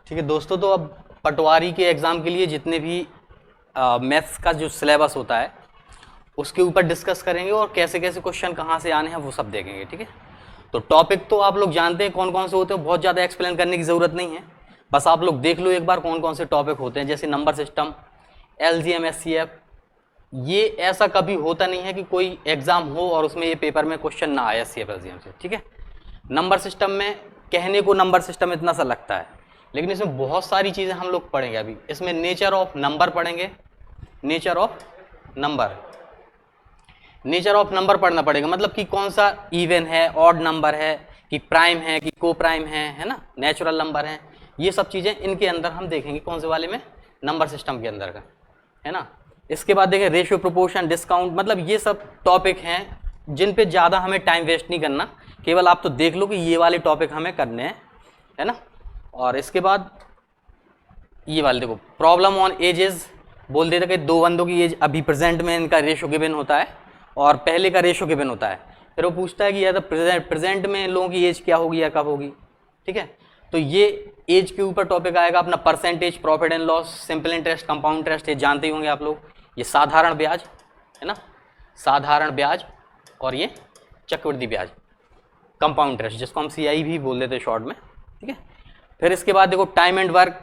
ठीक है दोस्तों, तो अब पटवारी के एग्ज़ाम के लिए जितने भी मैथ्स का जो सिलेबस होता है उसके ऊपर डिस्कस करेंगे और कैसे कैसे क्वेश्चन कहाँ से आने हैं वो सब देखेंगे। ठीक है, तो टॉपिक तो आप लोग जानते हैं कौन कौन से होते हैं, बहुत ज़्यादा एक्सप्लेन करने की ज़रूरत नहीं है, बस आप लोग देख लो एक बार कौन कौन से टॉपिक होते हैं। जैसे नंबर सिस्टम, LGM, SCF। ये ऐसा कभी होता नहीं है कि कोई एग्ज़ाम हो और उसमें ये पेपर में क्वेश्चन ना आए SCF LGM से। ठीक है, नंबर सिस्टम में कहने को नंबर सिस्टम इतना सा लगता है, लेकिन इसमें बहुत सारी चीज़ें हम लोग पढ़ेंगे। अभी इसमें नेचर ऑफ नंबर पढ़ेंगे, nature of number, nature of number पढ़ना पड़ेगा, मतलब कि कौन सा इवन है, ऑड नंबर है, कि प्राइम है, कि को प्राइम है ना, नेचुरल नंबर है, ये सब चीज़ें इनके अंदर हम देखेंगे। कौन से वाले में? नंबर सिस्टम के अंदर का, है ना। इसके बाद देखें रेशियो, प्रोपोर्शन, डिस्काउंट, मतलब ये सब टॉपिक हैं जिन पे ज़्यादा हमें टाइम वेस्ट नहीं करना, केवल आप तो देख लो कि ये वाले टॉपिक हमें करने हैं, है ना। और इसके बाद ये वाले देखो, प्रॉब्लम ऑन एजेस, बोल देते कि दो बंदों की एज अभी प्रेजेंट में इनका रेशियो गिवन होता है और पहले का रेशियो गिवन होता है, फिर वो पूछता है कि या तो प्रेजेंट में लोगों की एज क्या होगी या कब होगी। ठीक है, तो ये एज के ऊपर टॉपिक आएगा अपना। Percentage, profit and loss, simple interest, compound interest, ये जानते ही होंगे आप लोग। ये साधारण ब्याज, है ना, साधारण ब्याज, और ये चक्रवृद्धि ब्याज, कंपाउंड इंटरेस्ट, जिसको हम CI भी बोल देते हैं शॉर्ट में। ठीक है, फिर इसके बाद देखो time and work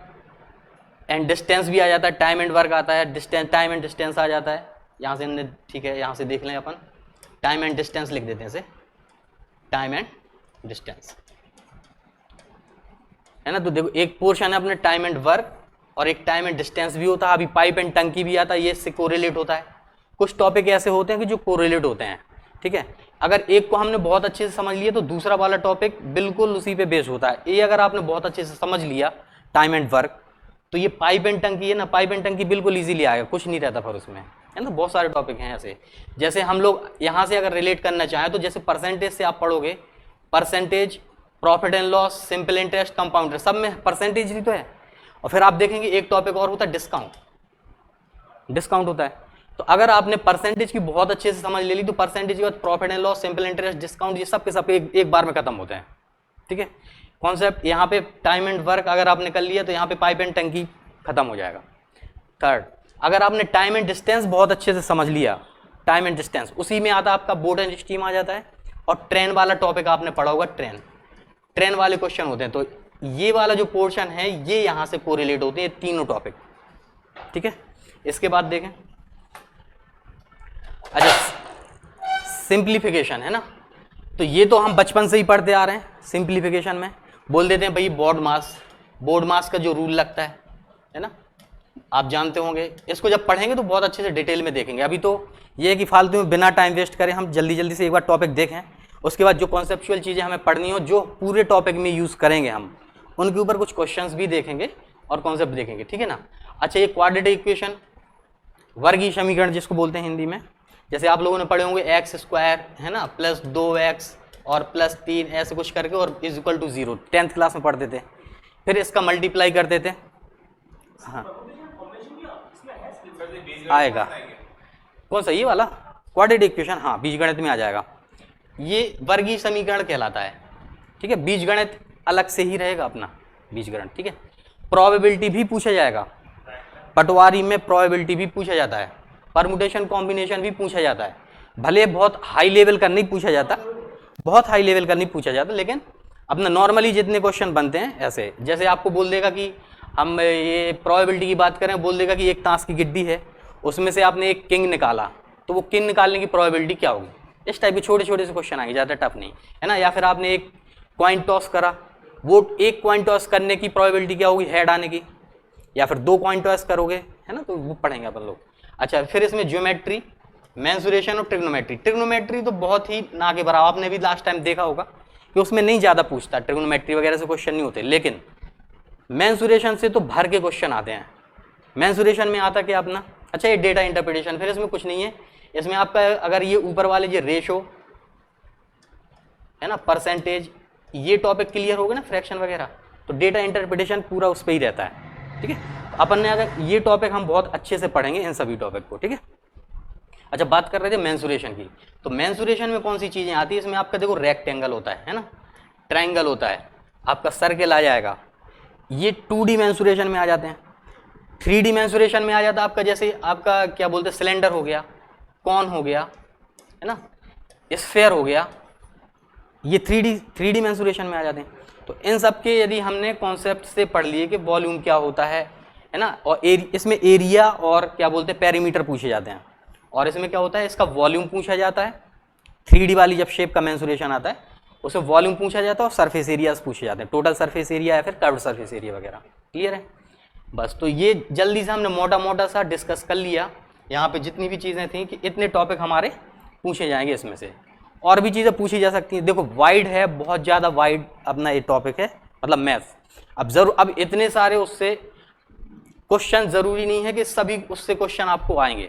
and distance भी आ जाता है, टाइम एंड वर्क आता है, डिस्टेंस, टाइम एंड डिस्टेंस आ जाता है। यहाँ से हमने, ठीक है, यहाँ से देख लें अपन, टाइम एंड डिस्टेंस लिख देते हैं इसे, टाइम एंड डिस्टेंस, है ना। तो देखो एक पोर्शन है अपने टाइम एंड वर्क और एक टाइम एंड डिस्टेंस भी होता है। अभी पाइप एंड टंकी भी आता है, ये इससे कोरिलेट होता है। कुछ टॉपिक ऐसे होते हैं कि जो कोरिलेट होते हैं। ठीक है, अगर एक को हमने बहुत अच्छे से समझ लिया तो दूसरा वाला टॉपिक बिल्कुल उसी पे बेस होता है। ये अगर आपने बहुत अच्छे से समझ लिया टाइम एंड वर्क, तो ये पाइप एंड टंकी है ना, पाइप एंड टंकी बिल्कुल इजीली आएगा, कुछ नहीं रहता फिर उसमें, है ना। बहुत सारे टॉपिक हैं ऐसे। जैसे हम लोग यहाँ से अगर रिलेट करना चाहें तो जैसे परसेंटेज से आप पढ़ोगे, percentage, profit and loss, simple interest, compound interest, सब में परसेंटेज ही तो है। और फिर आप देखेंगे एक टॉपिक और होता है डिस्काउंट, डिस्काउंट होता है। तो अगर आपने परसेंटेज की बहुत अच्छे से समझ ले ली तो परसेंटेज के बाद profit and loss, simple interest, discount, ये सब के सब एक बार में खत्म होते हैं। ठीक है, कॉन्सेप्ट यहाँ पे टाइम एंड वर्क अगर आपने कर लिया तो यहाँ पे पाइप एंड टंकी खत्म हो जाएगा। थर्ड, अगर आपने टाइम एंड डिस्टेंस बहुत अच्छे से समझ लिया, टाइम एंड डिस्टेंस, उसी में आता आपका बोर्ड एंड स्टीम आ जाता है। और ट्रेन वाला टॉपिक आपने पढ़ा होगा, ट्रेन, ट्रेन वाले क्वेश्चन होते हैं। तो ये वाला जो पोर्शन है ये यहाँ से कोरिलेट होते हैं, तीनों टॉपिक। ठीक है, इसके बाद देखें, अच्छा सिंप्लीफिकेशन, है ना। तो ये तो हम बचपन से ही पढ़ते आ रहे हैं। सिंप्लीफिकेशन में बोल देते हैं भाई बोर्ड मास, बोर्ड मास का जो रूल लगता है ना, आप जानते होंगे। इसको जब पढ़ेंगे तो बहुत अच्छे से डिटेल में देखेंगे। अभी तो ये है कि फालतू में बिना टाइम वेस्ट करें हम जल्दी जल्दी से एक बार टॉपिक देखें, उसके बाद जो कॉन्सेप्चुअल चीज़ें हमें पढ़नी हो, जो पूरे टॉपिक में यूज़ करेंगे हम, उनके ऊपर कुछ क्वेश्चंस भी देखेंगे और कॉन्सेप्ट देखेंगे। ठीक है ना। अच्छा, ये क्वाड्रेटिक इक्वेशन, वर्गीय समीकरण जिसको बोलते हैं हिंदी में, जैसे आप लोगों ने पढ़े होंगे एक्स स्क्वायर, है ना, प्लस 2x और प्लस 3 ऐसे कुछ करके और is equal to 0, 10th class में पढ़ते थे। फिर इसका मल्टीप्लाई करते थे, हाँ आएगा कौन सा, ये वाला क्वाड्रेटिक इक्वेशन, हाँ बीजगणित में आ जाएगा। ये वर्गीय समीकरण कहलाता है। ठीक है, बीजगणित अलग से ही रहेगा अपना बीजगणित। ठीक है, प्रोबेबिलिटी भी पूछा जाएगा, पटवारी में प्रोबेबिलिटी भी पूछा जाता है, परमुटेशन कॉम्बिनेशन भी पूछा जाता है। भले बहुत हाई लेवल का नहीं पूछा जाता, बहुत हाई लेवल का नहीं पूछा जाता, लेकिन अपना नॉर्मली जितने क्वेश्चन बनते हैं ऐसे, जैसे आपको बोल देगा कि हम ये प्रोबेबिलिटी की बात करें, बोल देगा कि एक ताश की गिड्डी है, उसमें से आपने एक किंग निकाला, तो वो किंग निकालने की प्रोबेबिलिटी क्या होगी। इस टाइप के छोटे छोटे से क्वेश्चन आएंगे, ज़्यादा टफ नहीं, है ना। या फिर आपने एक कॉइन टॉस करा, वो एक कॉइन टॉस करने की प्रोबेबिलिटी क्या होगी, हेड आने की, या फिर 2 कॉइन टॉस करोगे, है ना, तो वो पढ़ेंगे अपन लोग। अच्छा, फिर इसमें ज्योमेट्री, मेंसुरेशन और ट्रिग्नोमेट्री। ट्रिग्नोमेट्री तो बहुत ही ना के बराबर, आपने भी लास्ट टाइम देखा होगा कि उसमें नहीं ज़्यादा पूछता, ट्रिग्नोमेट्री वगैरह से क्वेश्चन नहीं होते, लेकिन मेंसुरेशन से तो भर के क्वेश्चन आते हैं। मेंसुरेशन में आता क्या अपना, अच्छा ये डेटा इंटरप्रिटेशन, फिर इसमें कुछ नहीं है। इसमें आपका अगर ये ऊपर वाले ये रेशो, है ना, परसेंटेज, ये टॉपिक क्लियर हो गए ना, फ्रैक्शन वगैरह, तो डेटा इंटरप्रिटेशन पूरा उस पर ही रहता है। ठीक है, अपन ने अगर ये टॉपिक हम बहुत अच्छे से पढ़ेंगे इन सभी टॉपिक को। ठीक है, अच्छा बात कर रहे थे मेंसुरेशन की, तो मेंसुरेशन में कौन सी चीज़ें आती है, इसमें आपका देखो रेक्टेंगल होता है ना, ट्रायंगल होता है, आपका सर्किल आ जाएगा, ये 2D मेंसुरेशन में आ जाते हैं। 3D मेंसुरेशन में आ जाता है आपका, जैसे आपका क्या बोलते हैं, सिलेंडर हो गया, कॉन हो गया, है ना, स्फेयर हो गया, ये 3D मेंसुरेशन में आ जाते हैं। तो इन सब के यदि हमने कॉन्सेप्ट से पढ़ लिए कि वॉल्यूम क्या होता है ना, और इसमें एरिया और क्या बोलते हैं पेरीमीटर पूछे जाते हैं, और इसमें क्या होता है, इसका वॉल्यूम पूछा जाता है। 3D वाली जब शेप का मेंसुरेशन आता है उसमें वॉल्यूम पूछा जाता है और सरफेस एरियाज पूछे जाते हैं, टोटल सरफेस एरिया या फिर कर्व्ड सरफेस एरिया वगैरह। क्लियर है? बस तो ये जल्दी से हमने मोटा मोटा सा डिस्कस कर लिया यहाँ पे जितनी भी चीज़ें थी कि इतने टॉपिक हमारे पूछे जाएंगे। इसमें से और भी चीज़ें पूछी जा सकती हैं। देखो वाइड है, बहुत ज़्यादा वाइड अपना ये टॉपिक है, मतलब मैथ्स। अब इतने सारे उससे क्वेश्चन ज़रूरी नहीं है कि सभी उससे क्वेश्चन आपको आएंगे,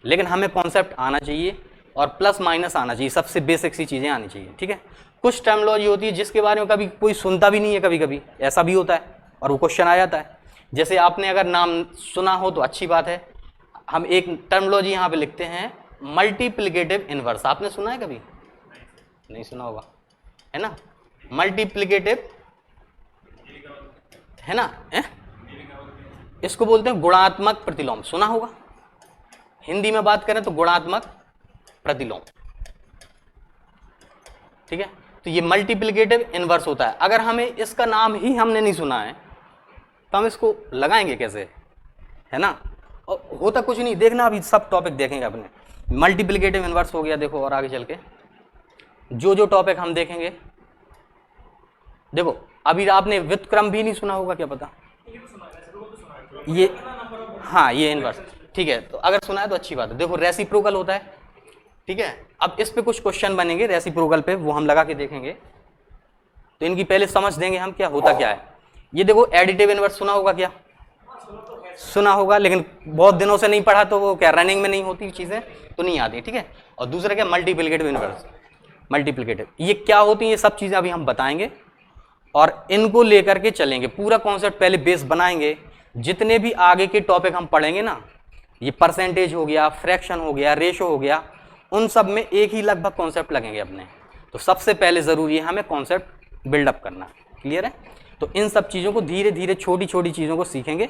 लेकिन हमें कॉन्सेप्ट आना चाहिए और प्लस माइनस आना चाहिए, सबसे बेसिक सी चीज़ें आनी चाहिए। ठीक है? कुछ टर्मिनोलॉजी होती है जिसके बारे में कभी कोई सुनता भी नहीं है, कभी कभी ऐसा भी होता है और वो क्वेश्चन आ जाता है। जैसे आपने अगर नाम सुना हो तो अच्छी बात है। हम एक टर्मिनोलॉजी यहाँ पे लिखते हैं मल्टीप्लिकेटिव इनवर्स। आपने सुना है कभी? नहीं सुना होगा, है ना? मल्टीप्लिकेटिव, है ना? इसको बोलते हैं गुणात्मक प्रतिलोम। सुना होगा? हिंदी में बात करें तो गुणात्मक प्रतिलोम। ठीक है? तो ये मल्टीप्लिकेटिव इनवर्स होता है। अगर हमें इसका नाम ही हमने नहीं सुना है तो हम इसको लगाएंगे कैसे, है ना? और होता कुछ नहीं, देखना अभी सब टॉपिक देखेंगे अपने। मल्टीप्लिकेटिव इनवर्स हो गया, देखो, और आगे चल के जो टॉपिक हम देखेंगे, देखो अभी आपने व्युत्क्रम भी नहीं सुना होगा, क्या पता? ये हाँ, ये इनवर्स, ठीक है। तो अगर सुना है तो अच्छी बात है। देखो रेसिप्रोकल होता है, ठीक है। अब इस पे कुछ क्वेश्चन बनेंगे रेसिप्रोकल पे, वो हम लगा के देखेंगे। तो इनकी पहले समझ देंगे हम क्या होता क्या है। ये देखो एडिटिव इनवर्स सुना होगा क्या? सुना होगा, लेकिन बहुत दिनों से नहीं पढ़ा तो वो क्या रनिंग में नहीं होती चीजें, तो नहीं आती, ठीक है। और दूसरा क्या, मल्टीप्लिकेटिव इनवर्स। मल्टीप्लिकेटिव ये क्या होती है, ये सब चीजें अभी हम बताएंगे और इनको लेकर के चलेंगे। पूरा कॉन्सेप्ट पहले बेस बनाएंगे। जितने भी आगे के टॉपिक हम पढ़ेंगे ना, ये परसेंटेज हो गया, फ्रैक्शन हो गया, रेशो हो गया, उन सब में एक ही लगभग कॉन्सेप्ट लगेंगे अपने। तो सबसे पहले जरूरी है हमें कॉन्सेप्ट बिल्डअप करना। क्लियर है? तो इन सब चीजों को धीरे धीरे, छोटी छोटी चीजों को सीखेंगे,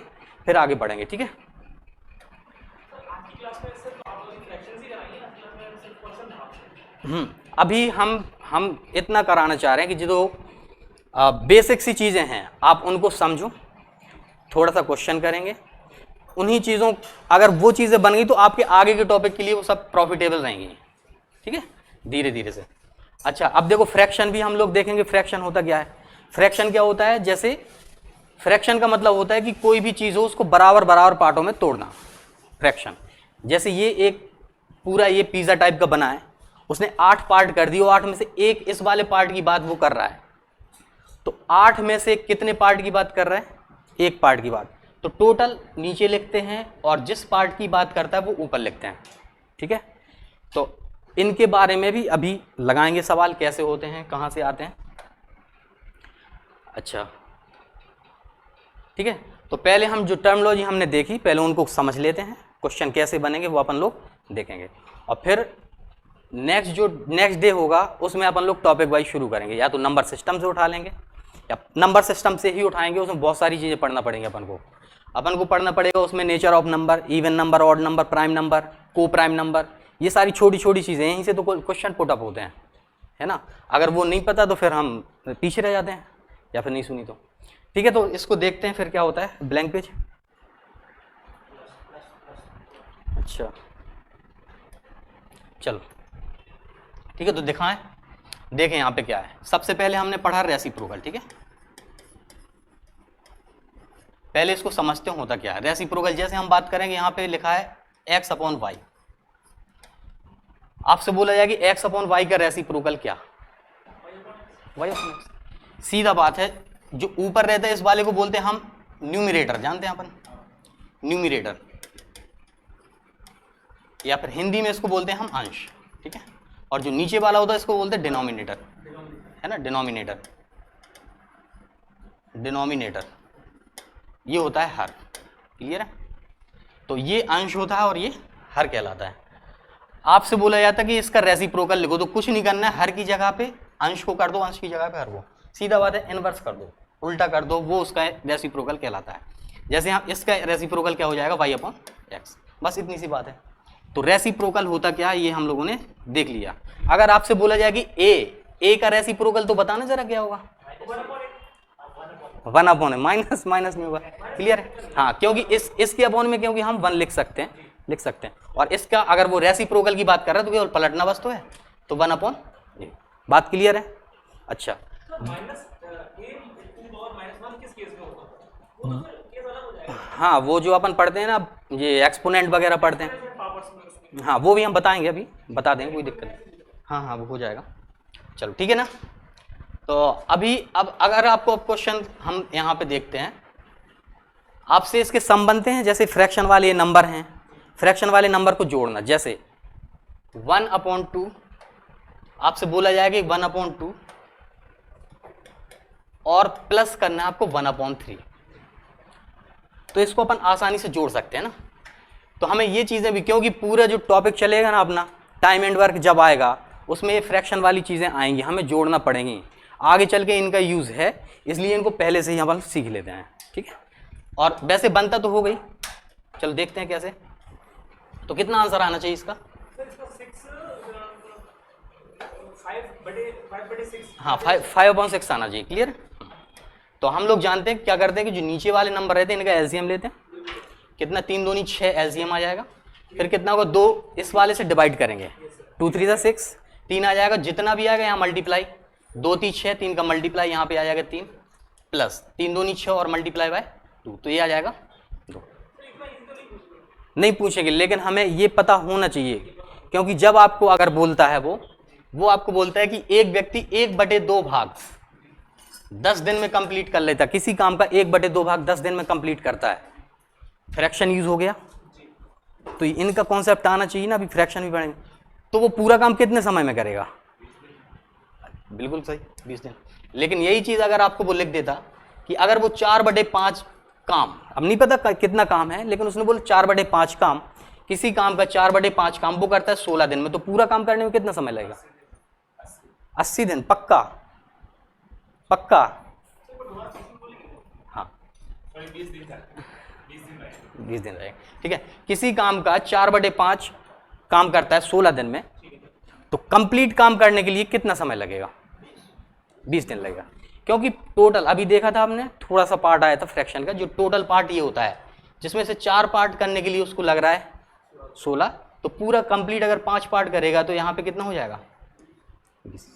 फिर आगे बढ़ेंगे, ठीक है। अभी हम इतना कराना चाह रहे हैं कि जो बेसिक सी चीजें हैं आप उनको समझो, थोड़ा सा क्वेश्चन करेंगे, उन्हीं चीजों, अगर वो चीजें बन गई तो आपके आगे के टॉपिक के लिए वो सब प्रॉफिटेबल रहेंगी, ठीक है, धीरे धीरे से। अच्छा, अब देखो फ्रैक्शन भी हम लोग देखेंगे। फ्रैक्शन होता क्या है? फ्रैक्शन क्या होता है, जैसे फ्रैक्शन का मतलब होता है कि कोई भी चीज हो उसको बराबर बराबर पार्टों में तोड़ना, फ्रैक्शन। जैसे ये एक पूरा ये पिज्जा टाइप का बना है, उसने 8 पार्ट कर दिए, 8 में से एक इस वाले पार्ट की बात वो कर रहा है, तो 8 में से कितने पार्ट की बात कर रहा है? एक पार्ट की बात। तो टोटल नीचे लिखते हैं और जिस पार्ट की बात करता है वो ऊपर लिखते हैं, ठीक है। तो इनके बारे में भी अभी लगाएंगे सवाल, कैसे होते हैं, कहाँ से आते हैं। अच्छा, ठीक है। तो पहले हम जो टर्मिनोलॉजी हमने देखी, पहले उनको समझ लेते हैं, क्वेश्चन कैसे बनेंगे वो अपन लोग देखेंगे, और फिर नेक्स्ट डे होगा उसमें अपन लोग टॉपिक वाइज शुरू करेंगे। या तो नंबर सिस्टम से उठा लेंगे या नंबर सिस्टम से ही उठाएंगे, उसमें बहुत सारी चीज़ें पढ़ना पड़ेंगे अपन को पढ़ना पड़ेगा उसमें nature of number, even number, odd number, prime number, को प्राइम नंबर, ये सारी छोटी छोटी चीज़ें, यहीं से तो क्वेश्चन पुट अप होते हैं, है ना। अगर वो नहीं पता तो फिर हम पीछे रह जाते हैं, या फिर नहीं सुनी तो, ठीक है। तो इसको देखते हैं फिर क्या होता है। ब्लैंक पेज, अच्छा चलो ठीक है। तो दिखाएं, देखें यहाँ पे क्या है। सबसे पहले हमने पढ़ा रेसिप्रोकल, ठीक है। पहले इसको समझते होता क्या है रेसिप्रोकल। जैसे हम बात करेंगे, यहाँ पे लिखा है x अपॉन वाई। आपसे बोला जाए कि x अपॉन वाई का रेसिप्रोकल क्या? y upon x। सीधा बात है, जो ऊपर रहता है इस वाले को बोलते हैं हम न्यूमिरेटर, जानते हैं अपन, न्यूमिरेटर, या फिर हिंदी में इसको बोलते हैं हम अंश, ठीक है। और जो नीचे वाला होता है इसको बोलते हैं डिनोमिनेटर, है ना, डिनोमिनेटर। डिनोमिनेटर ये होता है हर। क्लियर है? तो ये अंश होता है और ये हर कहलाता है। आपसे बोला जाता है कि इसका रेसिप्रोकल लिखो, तो कुछ नहीं करना है, हर की जगह पे अंश को कर दो, अंश की जगह पे हर को, सीधा बात है, इनवर्स कर दो, उल्टा कर दो, वो उसका रेसिप्रोकल कहलाता है। जैसे हम इसका रेसिप्रोकल क्या हो जाएगा, y अपॉन एक्स, बस इतनी सी बात है। तो रेसिप्रोकल होता क्या है ये हम लोगों ने देख लिया। अगर आपसे बोला जाए कि ए का रेसिप्रोकल तो बताना जरा क्या होगा, 1 अपॉन है, माइनस माइनस नहीं होगा, क्लियर है। हाँ, क्योंकि इसके अपॉन में क्योंकि हम 1 लिख सकते हैं, और इसका अगर वो रेसिप्रोकल की बात कर रहा है तो केवल पलटना बस तो है, तो 1 अपॉन, बात क्लियर है। अच्छा, हाँ वो जो अपन पढ़ते हैं ना, ये एक्सपोनेंट वगैरह पढ़ते हैं, हाँ वो भी हम बताएंगे, अभी बता देंगे, कोई दिक्कत नहीं। हाँ हाँ वो हो जाएगा, चलो ठीक है ना। तो अभी अब अगर आपको क्वेश्चन हम यहाँ पे देखते हैं, आपसे इसके सम बनते हैं, जैसे फ्रैक्शन वाले नंबर हैं, फ्रैक्शन वाले नंबर को जोड़ना, जैसे 1/2 आपसे बोला जाएगा 1/2 और प्लस करना है आपको 1/3, तो इसको अपन आसानी से जोड़ सकते हैं ना। तो हमें ये चीज़ें भी, क्योंकि पूरा जो टॉपिक चलेगा ना अपना टाइम एंड वर्क जब आएगा, उसमें ये फ्रैक्शन वाली चीज़ें आएंगी, हमें जोड़ना पड़ेंगी, आगे चल के इनका यूज़ है, इसलिए इनको पहले से ही हम सीख लेते हैं, ठीक है। और वैसे बनता तो हो गई, चलो देखते हैं कैसे। तो कितना आंसर आना चाहिए इसका, हाँ 5/6 आना चाहिए, क्लियर। तो हम लोग जानते हैं क्या करते हैं कि जो नीचे वाले नंबर रहते हैं इनका एलसीएम लेते हैं, कितना 3 दूनी 6 एलसीएम आ जाएगा, फिर कितना होगा 2 इस वाले से डिवाइड करेंगे, 2 3 6 3 आ जाएगा, जितना भी आएगा यहाँ मल्टीप्लाई, 2 3 6 3 का मल्टीप्लाई यहाँ पे आ जाएगा 3 प्लस 3 दूनी 6 और मल्टीप्लाई बाय 2, तो ये आ जाएगा 2। नहीं पूछेंगे, लेकिन हमें ये पता होना चाहिए, क्योंकि जब आपको अगर बोलता है वो आपको बोलता है कि एक व्यक्ति 1/2 भाग 10 दिन में कंप्लीट कर लेता है, किसी काम का 1/2 भाग 10 दिन में कंप्लीट करता है, फ्रैक्शन यूज हो गया, तो इनका कॉन्सेप्ट आना चाहिए ना, अभी फ्रैक्शन भी पढ़ेंगे, तो वो पूरा काम कितने समय में करेगा, बिल्कुल सही 20 दिन। लेकिन यही चीज अगर आपको वो लिख देता कि अगर वो 4/5 काम, अब नहीं पता कितना काम है, लेकिन उसने बोला 4/5 काम, किसी काम का 4/5 काम वो करता है 16 दिन में, तो पूरा काम करने में कितना समय लगेगा, 80 दिन पक्का, हाँ 20 दिन रहेगा, ठीक है। किसी काम का 4/5 काम करता है 16 दिन में, तो कंप्लीट काम करने के लिए कितना समय लगेगा, 20 दिन लगेगा, क्योंकि टोटल अभी देखा था आपने, थोड़ा सा पार्ट आया था फ्रैक्शन का, जो टोटल पार्ट ये होता है, जिसमें से 4 पार्ट करने के लिए उसको लग रहा है 16, तो पूरा कंप्लीट अगर 5 पार्ट करेगा तो यहाँ पे कितना हो जाएगा 20।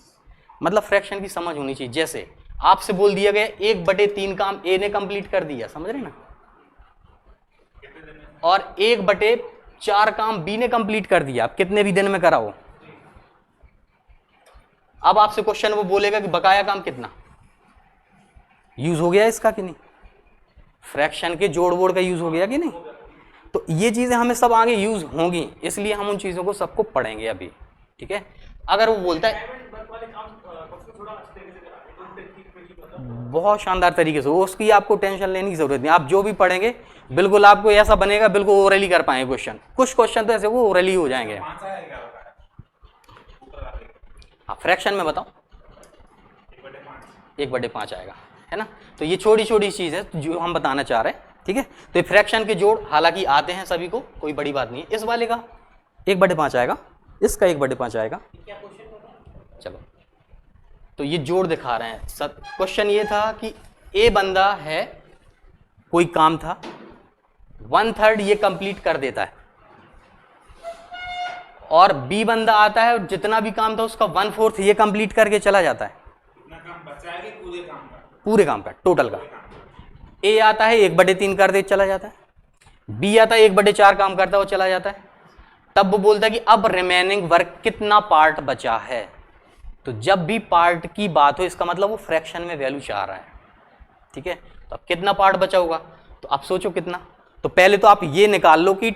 मतलब फ्रैक्शन की समझ होनी चाहिए, जैसे आपसे बोल दिया गया 1/3 काम ए ने कंप्लीट कर दिया, समझ रहे ना, और 1/4 काम बी ने कंप्लीट कर दिया, आप कितने भी दिन में कराओ। अब आपसे क्वेश्चन वो बोलेगा कि बकाया काम कितना, यूज हो गया इसका कि नहीं, फ्रैक्शन के जोड़ वोड़ का यूज हो गया कि नहीं। तो ये चीजें हमें सब आगे यूज होंगी, इसलिए हम उन चीजों को सबको पढ़ेंगे अभी, ठीक है। अगर वो बोलता है बहुत शानदार तरीके से, उसकी आपको टेंशन लेने की जरूरत नहीं, आप जो भी पढ़ेंगे बिल्कुल आपको ऐसा बनेगा, बिल्कुल ओरली कर पाएंगे क्वेश्चन, कुछ क्वेश्चन तो ऐसे वो ओरली हो जाएंगे। हाँ फ्रैक्शन में बताओ 1/5 आएगा, है ना। तो ये छोटी छोटी चीज है जो हम बताना चाह रहे हैं, ठीक है। तो ये फ्रैक्शन के जोड़ हालांकि आते हैं सभी को, कोई बड़ी बात नहीं है। इस वाले का 1/5 आएगा, इसका 1/5 आएगा, चलो तो ये जोड़ दिखा रहे हैं। सब क्वेश्चन ये था कि ए बंदा है, कोई काम था, 1/3 ये कंप्लीट कर देता है, और बी बंदा आता है और जितना भी काम था उसका 1/4 ये कंप्लीट करके चला जाता है, पूरे काम का टोटल का। ए आता है 1/3 कर दे चला जाता है, बी आता है 1/4 काम करता है वो चला जाता है। तब वो बोलता है कि अब रिमेनिंग वर्क कितना पार्ट बचा है। तो जब भी पार्ट की बात हो इसका मतलब वो फ्रैक्शन में वैल्यू चाह रहा है, ठीक है। तो अब कितना पार्ट बचा होगा, तो आप सोचो कितना। तो पहले तो आप ये निकाल लो कि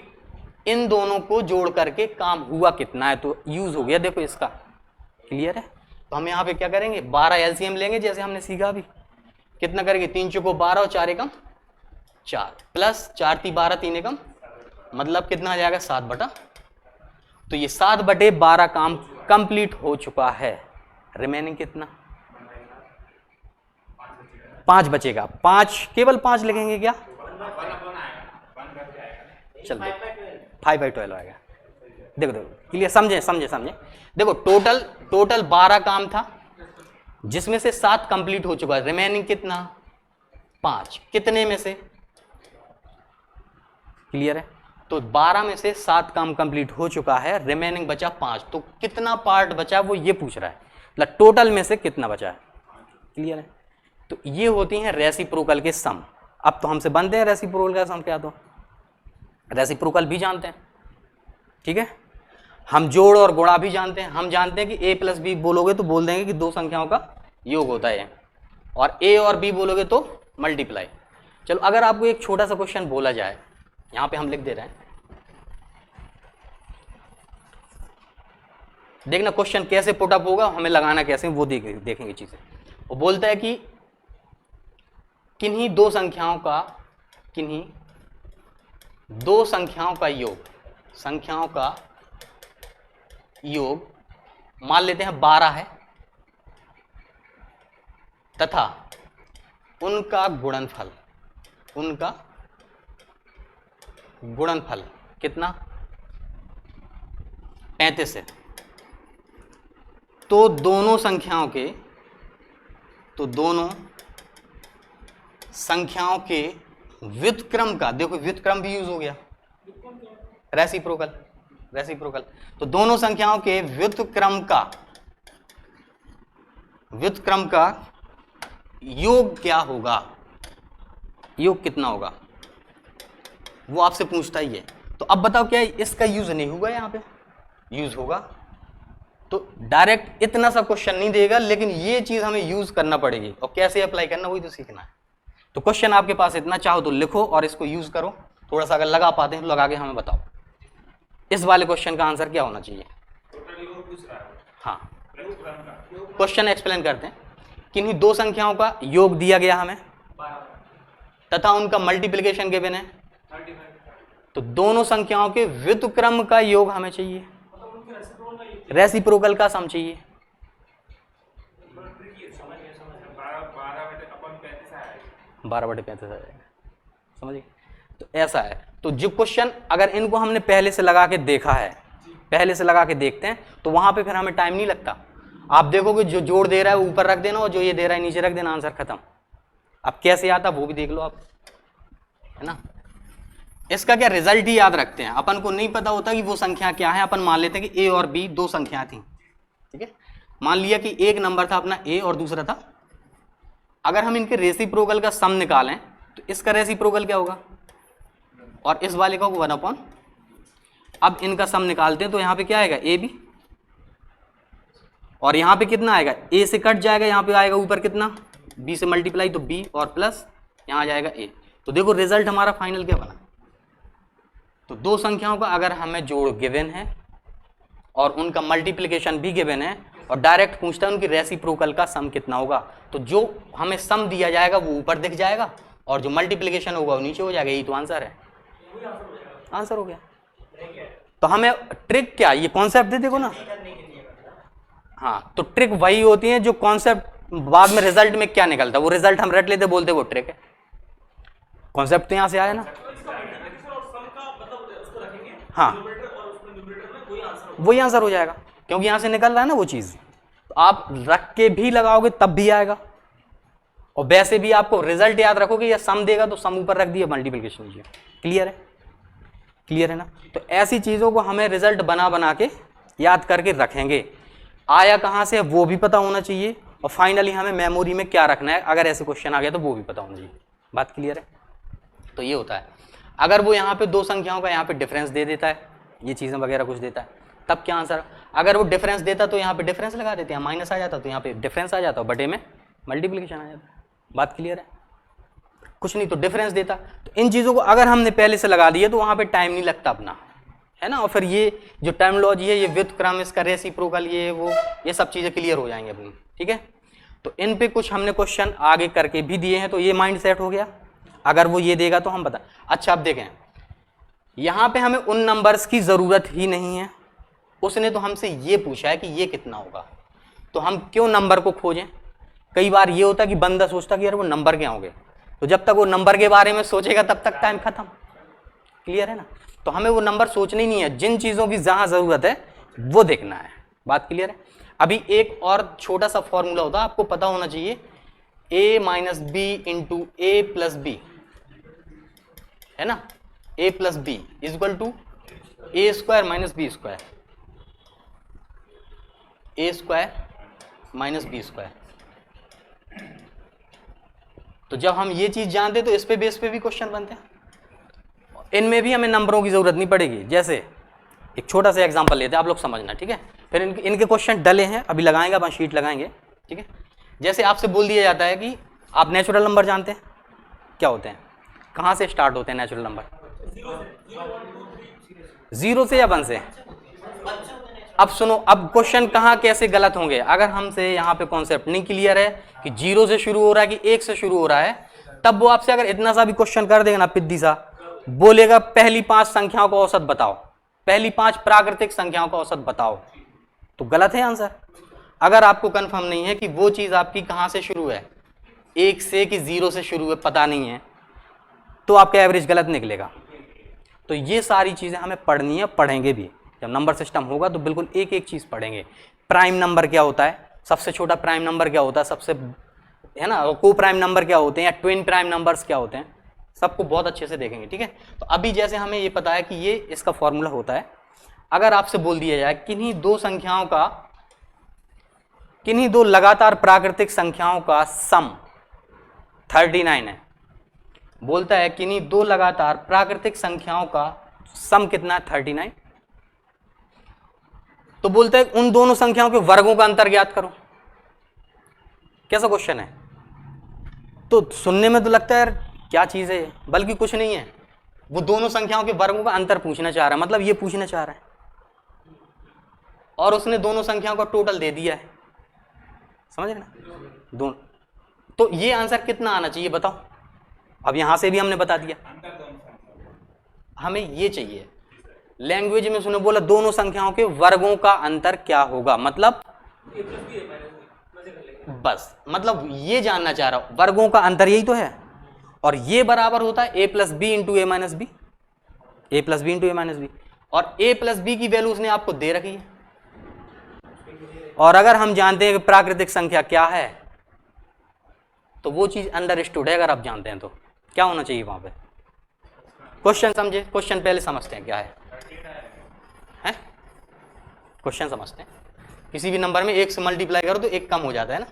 इन दोनों को जोड़ करके काम हुआ कितना है, तो यूज हो गया, देखो इसका क्लियर है। तो हम यहाँ पे क्या करेंगे, 12 एलसीएम लेंगे, जैसे हमने सीखा अभी। कितना करेंगे, 3 चौको 12 और 4 एकम 4 प्लस 4 × 3 = 12 3 एकम, मतलब कितना आ जाएगा 7/। तो ये 7/12 काम कंप्लीट हो चुका है, रिमेनिंग कितना 5 बचेगा, 5 केवल 5 लिखेंगे क्या? चल देखो 5/12 आएगा। देखो देखो क्लियर, समझे समझे समझे। देखो टोटल 12 काम था, जिसमें से 7 कंप्लीट हो चुका है, रिमेनिंग कितना? 5। कितने में से? क्लियर है? तो 12 में से 7 काम कंप्लीट हो चुका है, रिमेनिंग बचा 5। तो कितना पार्ट बचा वो ये पूछ रहा है, मतलब टोटल में से कितना बचा है। क्लियर है? तो ये होती हैं रेसिप्रोकल के सम। अब तो हमसे बनते हैं रेसिप्रोकल का सम क्या, तो रेसिप्रोकल भी जानते हैं, ठीक है। हम जोड़ और गुणा भी जानते हैं। हम जानते हैं कि a प्लस बी बोलोगे तो बोल देंगे कि दो संख्याओं का योग होता है, और a और b बोलोगे तो मल्टीप्लाई। चलो अगर आपको एक छोटा सा क्वेश्चन बोला जाए, यहां पे हम लिख दे रहे हैं, देखना क्वेश्चन कैसे पुट अप होगा, हमें लगाना कैसे वो देखेंगे चीजें। वो बोलता है कि किन्हीं दो संख्याओं का योग मान लेते हैं 12 है, तथा उनका गुणनफल कितना? 35 है। तो दोनों संख्याओं के व्युत्क्रम का, देखो व्युत्क्रम भी यूज हो गया, रेसिप्रोकल। तो दोनों संख्याओं के व्युत्क्रम का योग क्या होगा, योग कितना होगा, वो आपसे पूछता ही है। तो अब बताओ क्या इसका यूज नहीं होगा? यहां पे यूज होगा। तो डायरेक्ट इतना सा क्वेश्चन नहीं देगा, लेकिन ये चीज हमें यूज करना पड़ेगी, और कैसे अप्लाई करना वही तो सीखना है। तो क्वेश्चन आपके पास इतना, चाहो तो लिखो और इसको यूज करो। थोड़ा सा अगर लगा पाते हैं तो लगा के हमें बताओ इस वाले क्वेश्चन का आंसर क्या होना चाहिए। हाँ, क्वेश्चन एक्सप्लेन करते हैं। किन्हीं दो संख्याओं का योग दिया गया हमें, तथा उनका मल्टीप्लिकेशन गिवन है, तो दोनों संख्याओं के व्युत्क्रम का योग हमें चाहिए, रेसिप्रोकल का सम चाहिए। 12/35 आ जाएगा, समझिए। तो ऐसा है। तो जो क्वेश्चन अगर इनको हमने पहले से लगा के देखा है, पहले से लगा के देखते हैं, तो वहां पे फिर हमें टाइम नहीं लगता। आप देखोगे जो जोड़ दे रहा है ऊपर रख देना, और जो ये दे रहा है नीचे रख देना, आंसर खत्म। अब कैसे आता वो भी देख लो आप, है ना। इसका क्या रिजल्ट ही याद रखते हैं, अपन को नहीं पता होता कि वो संख्या क्या है। अपन मान लेते हैं कि a और b दो संख्या थी, ठीक है। मान लिया कि एक नंबर था अपना a और दूसरा था, अगर हम इनके रेसिप्रोकल का सम निकालें तो इसका रेसिप्रोकल क्या होगा, और इस वाले का 1/। अब इनका सम निकालते हैं तो यहाँ पे क्या आएगा, ए बी, और यहाँ पे कितना आएगा, ए से कट जाएगा, यहाँ पे आएगा ऊपर कितना, बी से मल्टीप्लाई, तो बी और प्लस यहाँ आ जाएगा ए। तो देखो रिजल्ट हमारा फाइनल क्या बना। तो दो संख्याओं का अगर हमें जोड़ गिवन है और उनका मल्टीप्लिकेशन भी गिवन है, और डायरेक्ट पूछता है उनकी रेसिप्रोकल का सम कितना होगा, तो जो हमें सम दिया जाएगा वो ऊपर दिख जाएगा, और जो मल्टीप्लिकेशन होगा वो नीचे हो जाएगा। यही तो आंसर है, आंसर हो गया। तो हमें ट्रिक क्या, ये कॉन्सेप्ट दे देखो ना। हाँ, तो ट्रिक वही होती है जो कॉन्सेप्ट बाद में रिजल्ट में क्या निकलता है, वो रिजल्ट हम रट लेते बोलते वो ट्रिक है। कॉन्सेप्ट तो यहां से आया ना। हाँ, वही आंसर हो जाएगा, क्योंकि यहां से निकल रहा है ना वो चीज। तो आप रख के भी लगाओगे तब भी आएगा, और वैसे भी आपको रिजल्ट याद रखोगे, या सम देगा तो सम ऊपर रख दिया, मल्टीप्लिकेशन नीचे। क्लियर है, क्लियर है ना। तो ऐसी चीजों को हमें रिजल्ट बना बना के याद करके रखेंगे, आया कहां से वो भी पता होना चाहिए, और फाइनली हमें मेमोरी में क्या रखना है, अगर ऐसे क्वेश्चन आ गया तो वो भी पता होना चाहिए। बात क्लियर है। तो ये होता है, अगर वो यहाँ पे दो संख्याओं का यहाँ पे डिफरेंस दे देता है, ये चीजें वगैरह कुछ देता है, तब क्या आंसर। अगर वो डिफरेंस देता तो यहाँ पे डिफरेंस लगा देते हैं, माइनस आ जाता तो यहाँ पे डिफरेंस आ जाता, बटे में मल्टीप्लिकेशन आ जाता। बात क्लियर है। कुछ नहीं तो डिफरेंस देता। तो इन चीज़ों को अगर हमने पहले से लगा दिए तो वहाँ पे टाइम नहीं लगता अपना, है ना। और फिर ये जो टर्मिनोलॉजी है, ये व्युत्क्रम, इसका रेसिप्रोकल, ये वो, ये सब चीज़ें क्लियर हो जाएंगी अपनी, ठीक है। तो इन पे कुछ हमने क्वेश्चन आगे करके भी दिए हैं, तो ये माइंड सेट हो गया। अगर वो ये देगा तो हम बता। अच्छा अब देखें, यहाँ पे हमें उन नंबर्स की ज़रूरत ही नहीं है, उसने तो हमसे ये पूछा है कि ये कितना होगा, तो हम क्यों नंबर को खोजें। कई बार ये होता है कि बंदा सोचता कि यार वो नंबर क्या होंगे, तो जब तक वो नंबर के बारे में सोचेगा तब तक टाइम खत्म। क्लियर है ना? तो हमें वो नंबर सोचना ही नहीं है, जिन चीजों की जहां जरूरत है वो देखना है। बात क्लियर है? अभी एक और छोटा सा फॉर्मूला होता है, आपको पता होना चाहिए, a minus B into A plus B, है ना? a plus B is equal to A square minus B square, A square minus B square. तो जब हम ये चीज जानते तो इस पे बेस पे भी क्वेश्चन बनते हैं। इनमें भी हमें नंबरों की जरूरत नहीं पड़ेगी। जैसे एक छोटा सा एग्जांपल लेते हैं, आप लोग समझना, ठीक है? फिर इनके क्वेश्चन डले हैं, अभी लगाएंगे, अपन शीट लगाएंगे, ठीक है? जैसे आपसे बोल दिया जाता है कि आप नेचुरल नंबर जानते हैं क्या होते हैं, कहाँ से स्टार्ट होते हैं नेचुरल नंबर? 0 से या 1 से? अब सुनो, अब क्वेश्चन कहाँ कैसे गलत होंगे, अगर हमसे यहाँ पे कॉन्सेप्ट नहीं क्लियर है कि 0 से शुरू हो रहा है कि 1 से शुरू हो रहा है, तब वो आपसे अगर इतना सा भी क्वेश्चन कर देगा ना, पिद्दी सा, बोलेगा पहली 5 संख्याओं का औसत बताओ, पहली 5 प्राकृतिक संख्याओं का औसत बताओ, तो गलत है आंसर। अगर आपको कंफर्म नहीं है कि वो चीज आपकी कहाँ से शुरू है, 1 से कि 0 से शुरू है, पता नहीं है, तो आपका एवरेज गलत निकलेगा। तो ये सारी चीजें हमें पढ़नी है, पढ़ेंगे भी। जब नंबर सिस्टम होगा तो बिल्कुल एक एक चीज पढ़ेंगे। प्राइम नंबर क्या होता है, सबसे छोटा प्राइम नंबर क्या होता है, सबसे, है ना, को प्राइम नंबर क्या होते हैं, या ट्विन प्राइम नंबर्स क्या होते हैं, सबको बहुत अच्छे से देखेंगे, ठीक है? तो अभी जैसे हमें ये पता है कि ये इसका फॉर्मूला होता है, अगर आपसे बोल दिया जाए किन्हीं दो संख्याओं का, किन्हीं दो लगातार प्राकृतिक संख्याओं का सम 39 है, बोलता है किन्हीं दो लगातार प्राकृतिक संख्याओं का सम कितना है, 39, तो बोलता है उन दोनों संख्याओं के वर्गों का अंतर ज्ञात करो। कैसा क्वेश्चन है? तो सुनने में तो लगता है यार क्या चीज है, बल्कि कुछ नहीं है, वो दोनों संख्याओं के वर्गों का अंतर पूछना चाह रहा है, मतलब ये पूछना चाह रहा है, और उसने दोनों संख्याओं का टोटल दे दिया है, समझ रहे ना? दोनों, तो ये आंसर कितना आना चाहिए बताओ? अब यहां से भी हमने बता दिया, हमें ये चाहिए। लैंग्वेज में सुने बोला दोनों संख्याओं के वर्गों का अंतर क्या होगा, मतलब बस, मतलब ये जानना चाह रहा हूं, वर्गों का अंतर यही तो है, और ये बराबर होता है a plus B into A minus B, A plus B into A minus B, और a प्लस बी की वैल्यू उसने आपको दे रखी है, और अगर हम जानते हैं कि प्राकृतिक संख्या क्या है, तो वो चीज अंडरस्टूड है। अगर आप जानते हैं तो क्या होना चाहिए वहां पे? क्वेश्चन समझे, क्वेश्चन पहले समझते हैं क्या है, हैं? क्वेश्चन समझते हैं। किसी भी नंबर में 1 से मल्टीप्लाई करो तो 1 कम हो जाता है ना,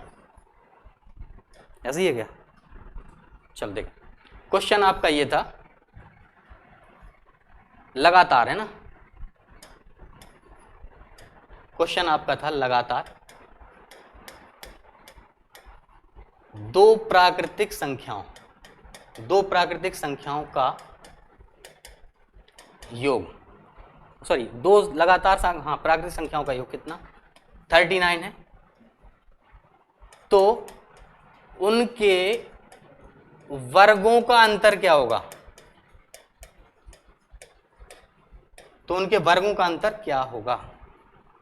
ऐसे ही है क्या? चल देख, क्वेश्चन आपका ये था, लगातार, है ना? क्वेश्चन आपका था लगातार दो प्राकृतिक संख्याओं का योग, सॉरी दो लगातार प्राकृतिक संख्याओं का योग कितना, 39 है, तो उनके वर्गों का अंतर क्या होगा, तो उनके वर्गों का अंतर क्या होगा?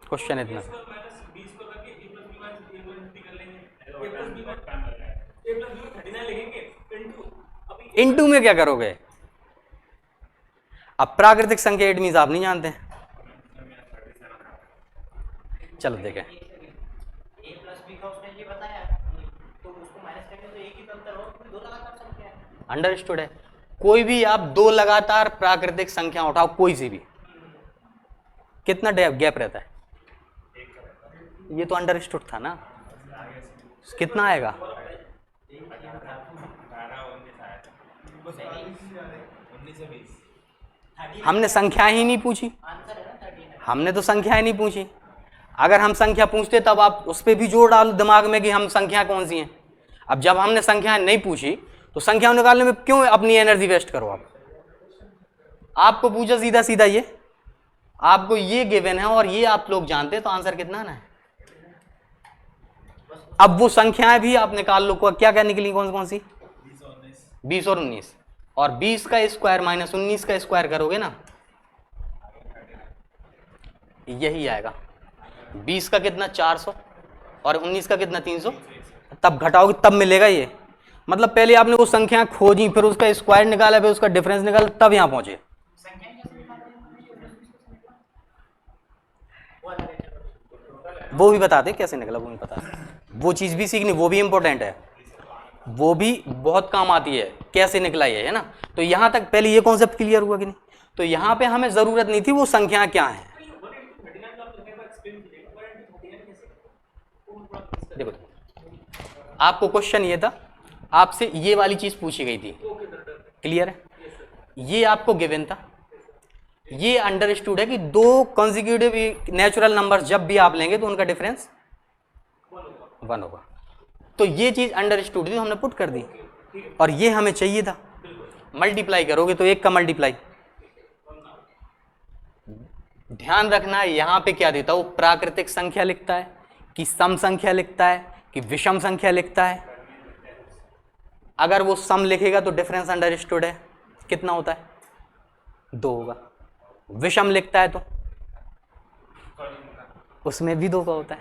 क्वेश्चन इतना, इनटू में क्या करोगे? अब प्राकृतिक संख्या इट मींस आप नहीं जानते, चलो देखें, अंडरस्टूड है। कोई भी आप दो लगातार प्राकृतिक संख्या उठाओ, कोई सी भी, कितना गैप रहता है? ये तो अंडरस्टूड था ना, कितना आएगा? हमने संख्या ही नहीं पूछी, हमने तो संख्या ही नहीं पूछी। अगर हम संख्या पूछते तब आप उस पर भी जोर डालो दिमाग में कि हम संख्या कौन सी हैं। अब जब हमने संख्या नहीं पूछी तो संख्या निकालने में क्यों अपनी एनर्जी वेस्ट करो? आपको पूछा सीधा सीधा, ये आपको ये गिवन है और ये आप लोग जानते हैं, तो आंसर कितना आना है? अब वो संख्याएं भी आप निकाल लो, क्या क्या निकली, कौन सी? 20 और 19, और 20 का स्क्वायर माइनस 19 का स्क्वायर करोगे ना, यही आएगा। 20 का कितना 400 और 19 का कितना 300, तब घटाओगे तब मिलेगा ये, मतलब पहले आपने वो संख्या खोजी, फिर उसका स्क्वायर निकाला, फिर उसका डिफरेंस निकाला, तब यहां पहुंचे। वो भी बताते कैसे निकला, वो भी पता, वो चीज भी सीखनी, वो भी इंपॉर्टेंट है, वो भी बहुत काम आती है, कैसे निकला ये, है ना। तो यहां तक पहले ये कॉन्सेप्ट क्लियर हुआ कि नहीं। तो यहां पे हमें जरूरत नहीं थी वो संख्या क्या है। देखो आपको क्वेश्चन ये था, आपसे ये वाली चीज पूछी गई थी, क्लियर है, ये आपको गिवन था, ये अंडरस्टूड है कि दो कॉन्जिक्यूटिव नेचुरल नंबर जब भी आप लेंगे तो उनका डिफरेंस 1 होगा। तो ये चीज अंडरस्टूड थी, हमने पुट कर दी, और ये हमें चाहिए था। मल्टीप्लाई करोगे तो 1 का मल्टीप्लाई, ध्यान रखना यहां पे क्या देता है, वो प्राकृतिक संख्या लिखता है कि सम संख्या लिखता है कि विषम संख्या लिखता है। अगर वो सम लिखेगा तो डिफरेंस अंडरस्टूड है, कितना होता है 2 होगा। विषम लिखता है तो उसमें भी 2 का होता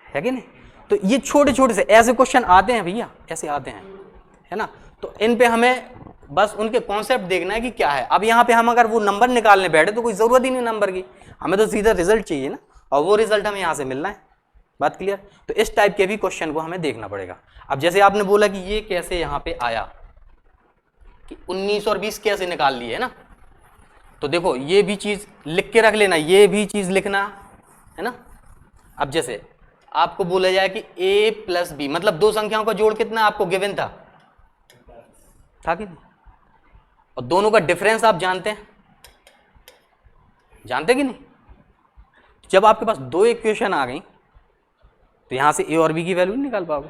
है कि नहीं। तो ये छोटे छोटे से ऐसे क्वेश्चन आते हैं भैया, ऐसे आते हैं, है ना। तो इन पे हमें बस उनके कॉन्सेप्ट देखना है कि क्या है। अब यहाँ पे हम अगर वो नंबर निकालने बैठे तो कोई जरूरत ही नहीं नंबर की, हमें तो सीधा रिजल्ट चाहिए ना, और वो रिजल्ट हमें यहाँ से मिलना है। बात क्लियर। तो इस टाइप के भी क्वेश्चन को हमें देखना पड़ेगा। अब जैसे आपने बोला कि ये कैसे यहाँ पे आया कि 19 और 20 कैसे निकाल लिए, है ना। तो देखो ये भी चीज लिख के रख लेना, ये भी चीज लिखना है ना। अब जैसे आपको बोला जाए कि a प्लस बी, मतलब दो संख्याओं का जोड़ कितना आपको गिवन था कि नहीं, और दोनों का डिफरेंस आप जानते हैं, जानते कि नहीं। जब आपके पास दो इक्वेशन आ गई तो यहां से a और b की वैल्यू नहीं निकाल पाओगे,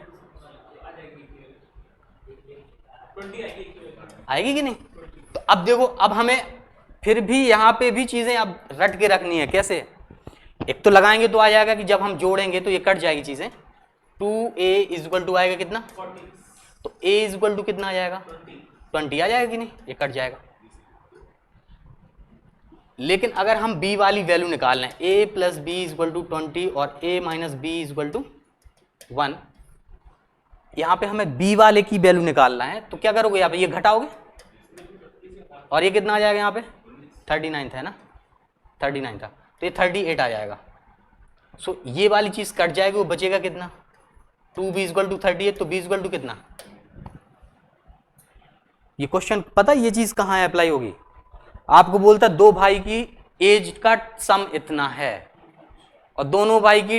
आएगी कि नहीं। तो अब देखो, अब हमें फिर भी यहां पे भी चीजें अब रट के रखनी है। कैसे, एक तो लगाएंगे तो आ जाएगा कि जब हम जोड़ेंगे तो ये कट जाएगी चीजें। 2a इक्वल टू आएगा कितना, तो a इक्वल टू कितना आ जाएगा 20 आ जाएगा कि नहीं, ये कट जाएगा। लेकिन अगर हम b वाली वैल्यू निकाल लें, a plus B equal to 20 और a minus B equal to 1, यहां पे हमें b वाले की वैल्यू निकालना है, तो क्या करोगे, यहाँ पे ये घटाओगे और ये कितना आ जाएगा, यहाँ पे 39 था, है ना, 39 था, तो ये 38 आ जाएगा। सो ये वाली चीज कट जाएगी, वो बचेगा कितना 2b इक्वल टू 38, तो b इक्वल टू कितना। ये क्वेश्चन पता है ये चीज कहां है अप्लाई होगी। आपको बोलता है दो भाई की एज का सम इतना है और दोनों भाई की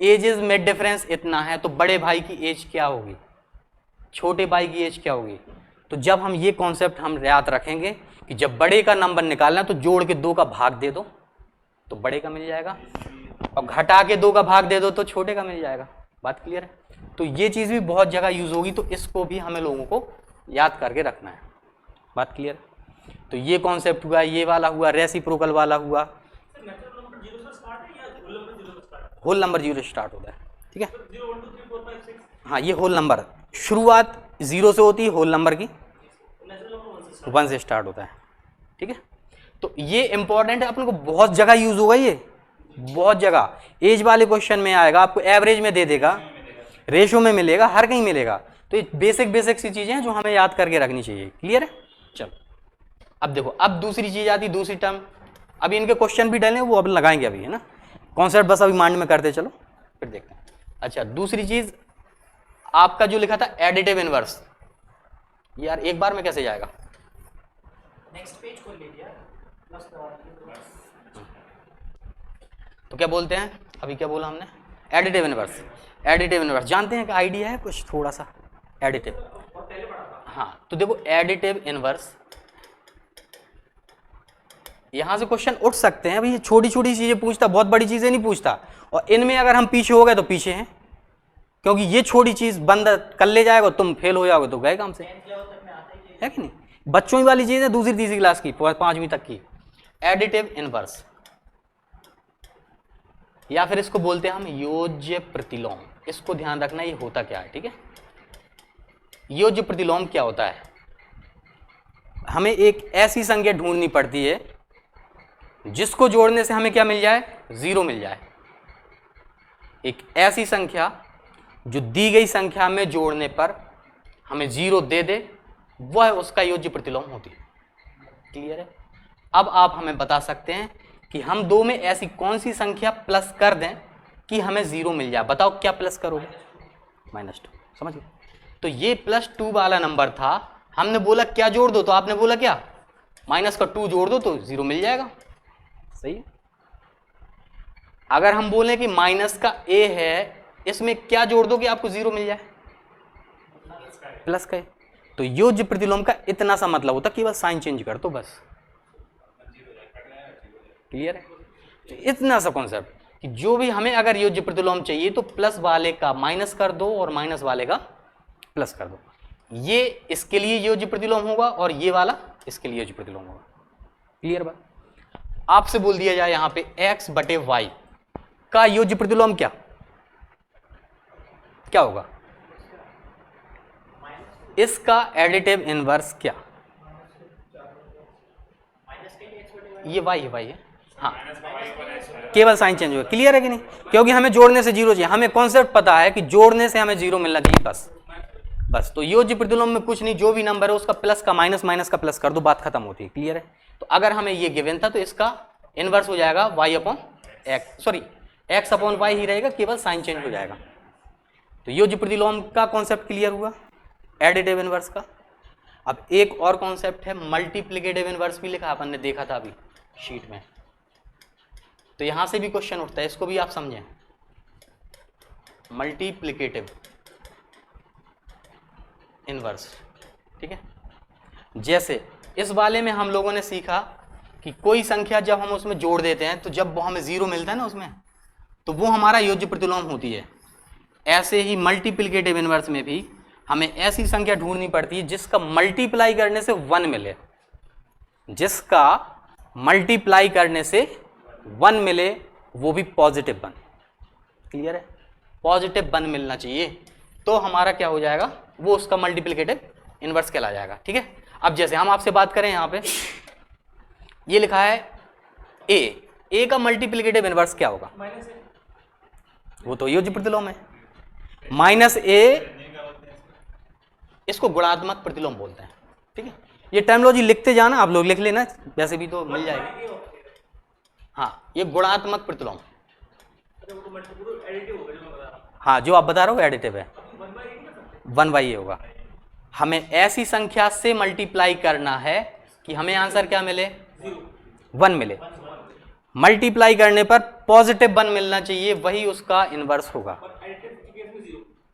एजेस में डिफरेंस इतना है, तो बड़े भाई की एज क्या होगी, छोटे भाई की एज क्या होगी। तो जब हम ये कॉन्सेप्ट हम याद रखेंगे कि जब बड़े का नंबर निकालना तो जोड़ के 2 का भाग दे दो तो बड़े का मिल जाएगा, और घटा के 2 का भाग दे दो तो छोटे का मिल जाएगा। बात क्लियर है। तो ये चीज भी बहुत जगह यूज होगी, तो इसको भी हमें लोगों को याद करके रखना है। बात क्लियर। तो ये कॉन्सेप्ट हुआ, ये वाला हुआ, रेसिप्रोकल वाला हुआ, होल नंबर 0 से स्टार्ट होता है, ठीक है। हाँ, ये होल नंबर शुरुआत 0 से होती है, होल नंबर की 1 से स्टार्ट होता है, ठीक है। तो ये इंपॉर्टेंट है, अपने को बहुत जगह यूज होगा, ये बहुत जगह एज वाले क्वेश्चन में आएगा, आपको एवरेज में दे देगा, रेशो में मिलेगा, हर कहीं मिलेगा। तो ये बेसिक सी चीजें हैं जो हमें याद करके रखनी चाहिए। क्लियर है। चलो अब देखो, अब दूसरी चीज आती, दूसरी टर्म, अभी इनके क्वेश्चन भी डले वो अब लगाएंगे अभी, है ना, कॉन्सेप्ट बस अभी माइंड में करते चलो फिर देखते हैं। अच्छा, दूसरी चीज आपका जो लिखा था एडिटिव इनवर्स, यार एक बार में कैसे जाएगा, नेक्स्ट पेज खोल लीजिए। तो क्या बोलते हैं, अभी क्या बोला हमने, एडिटिव इनवर्स। एडिटिव इनवर्स जानते हैं कि आइडिया है कुछ थोड़ा सा एडिटिव, हाँ। तो देखो एडिटिव इनवर्स, यहां से क्वेश्चन उठ सकते हैं, भाई छोटी छोटी चीजें पूछता, बहुत बड़ी चीजें नहीं पूछता, और इनमें अगर हम पीछे हो गए तो पीछे हैं, क्योंकि ये छोटी चीज बंद कर ले जाएगा, तुम फेल हो जाओगे तो गए काम से, है कि नहीं। बच्चों वाली चीज है, दूसरी तीसरी क्लास की, 5वीं तक की। एडिटिव इनवर्स, या फिर इसको बोलते हैं हम योज्य प्रतिलोम। इसको ध्यान रखना, ये होता क्या है, ठीक है। योज्य प्रतिलोम क्या होता है, हमें एक ऐसी संख्या ढूंढनी पड़ती है जिसको जोड़ने से हमें क्या मिल जाए, 0 मिल जाए। एक ऐसी संख्या जो दी गई संख्या में जोड़ने पर हमें 0 दे दे वह उसका योज्य प्रतिलोम होती है। क्लियर है? अब आप हमें बता सकते हैं कि हम 2 में ऐसी कौन सी संख्या प्लस कर दें कि हमें 0 मिल जाए। बताओ क्या प्लस करोगे? -2। समझ गए? तो ये +2 वाला नंबर था, हमने बोला क्या जोड़ दो, तो आपने बोला क्या -2 जोड़ दो तो 0 मिल जाएगा। सही है? अगर हम बोलें कि माइनस का a है, इसमें क्या जोड़ दो कि आपको 0 मिल जाए? प्लस का a। तो योज्य प्रतिलोम का इतना सा मतलब होता कि बस साइन चेंज कर दो बस। क्लियर है? तो इतना सा कॉन्सेप्ट कि जो भी हमें अगर योज्य प्रतिलोम चाहिए तो प्लस वाले का माइनस कर दो और माइनस वाले का प्लस कर दो। ये इसके लिए योज्य प्रतिलोम होगा और ये वाला इसके लिए योज्य प्रतिलोम होगा। क्लियर बात? आपसे बोल दिया जाए यहां पे x बटे वाई का योज्य प्रतिलोम क्या होगा? इसका एडिटिव इनवर्स क्या? ये y है। हाँ, केवल साइन चेंज होगा। क्लियर है कि नहीं? क्योंकि हमें जोड़ने से 0 चाहिए, हमें कॉन्सेप्ट पता है कि जोड़ने से हमें 0 मिलना चाहिए बस। तो योज्य प्रतिलोम में कुछ नहीं, जो भी नंबर है उसका प्लस का माइनस, माइनस का प्लस कर दो, बात खत्म होती है। क्लियर है? तो अगर हमें ये गिवन था तो इसका इनवर्स हो जाएगा x अपॉन वाई ही रहेगा, केवल साइन चेंज हो जाएगा। तो योज्य प्रतिलोम का कॉन्सेप्ट क्लियर हुआ, एडिटिव इनवर्स का। अब एक और कॉन्सेप्ट है मल्टीप्लिकेटिव इनवर्स, भी लिखा अपन ने देखा था अभी शीट में। तो यहां से भी क्वेश्चन उठता है, इसको भी आप समझें। मल्टीप्लिकेटिव इनवर्स, ठीक है? जैसे इस वाले में हम लोगों ने सीखा कि कोई संख्या जब हम उसमें जोड़ देते हैं तो जब वो हमें 0 मिलता है ना उसमें, तो वो हमारा योज्य प्रतिलोम होती है। ऐसे ही मल्टीप्लिकेटिव इनवर्स में भी हमें ऐसी संख्या ढूंढनी पड़ती है जिसका मल्टीप्लाई करने से 1 मिले, जिसका मल्टीप्लाई करने से 1 मिले, वो भी पॉजिटिव 1। क्लियर है? पॉजिटिव 1 मिलना चाहिए तो हमारा क्या हो जाएगा, वो उसका मल्टीप्लिकेटिव इनवर्स कहला जाएगा। ठीक है? अब जैसे हम आपसे बात करें, यहां पे ये लिखा है a का मल्टीप्लिकेटिव इनवर्स क्या होगा? वो तो योज्य प्रतिलोम है। -a इसको गुणात्मक प्रतिलोम बोलते हैं। ठीक है? ये टर्मिनोलॉजी लिखते जाना, आप लोग लिख लेना, वैसे भी तो मिल जाएगी। हाँ, ये गुणात्मक प्रतिलोम। हाँ, जो आप बता रहे हो एडिटिव है, 1/a होगा। हमें ऐसी संख्या से मल्टीप्लाई करना है कि हमें आंसर क्या मिले, 1 मिले। मल्टीप्लाई करने पर पॉजिटिव 1 मिलना चाहिए, वही उसका इनवर्स होगा।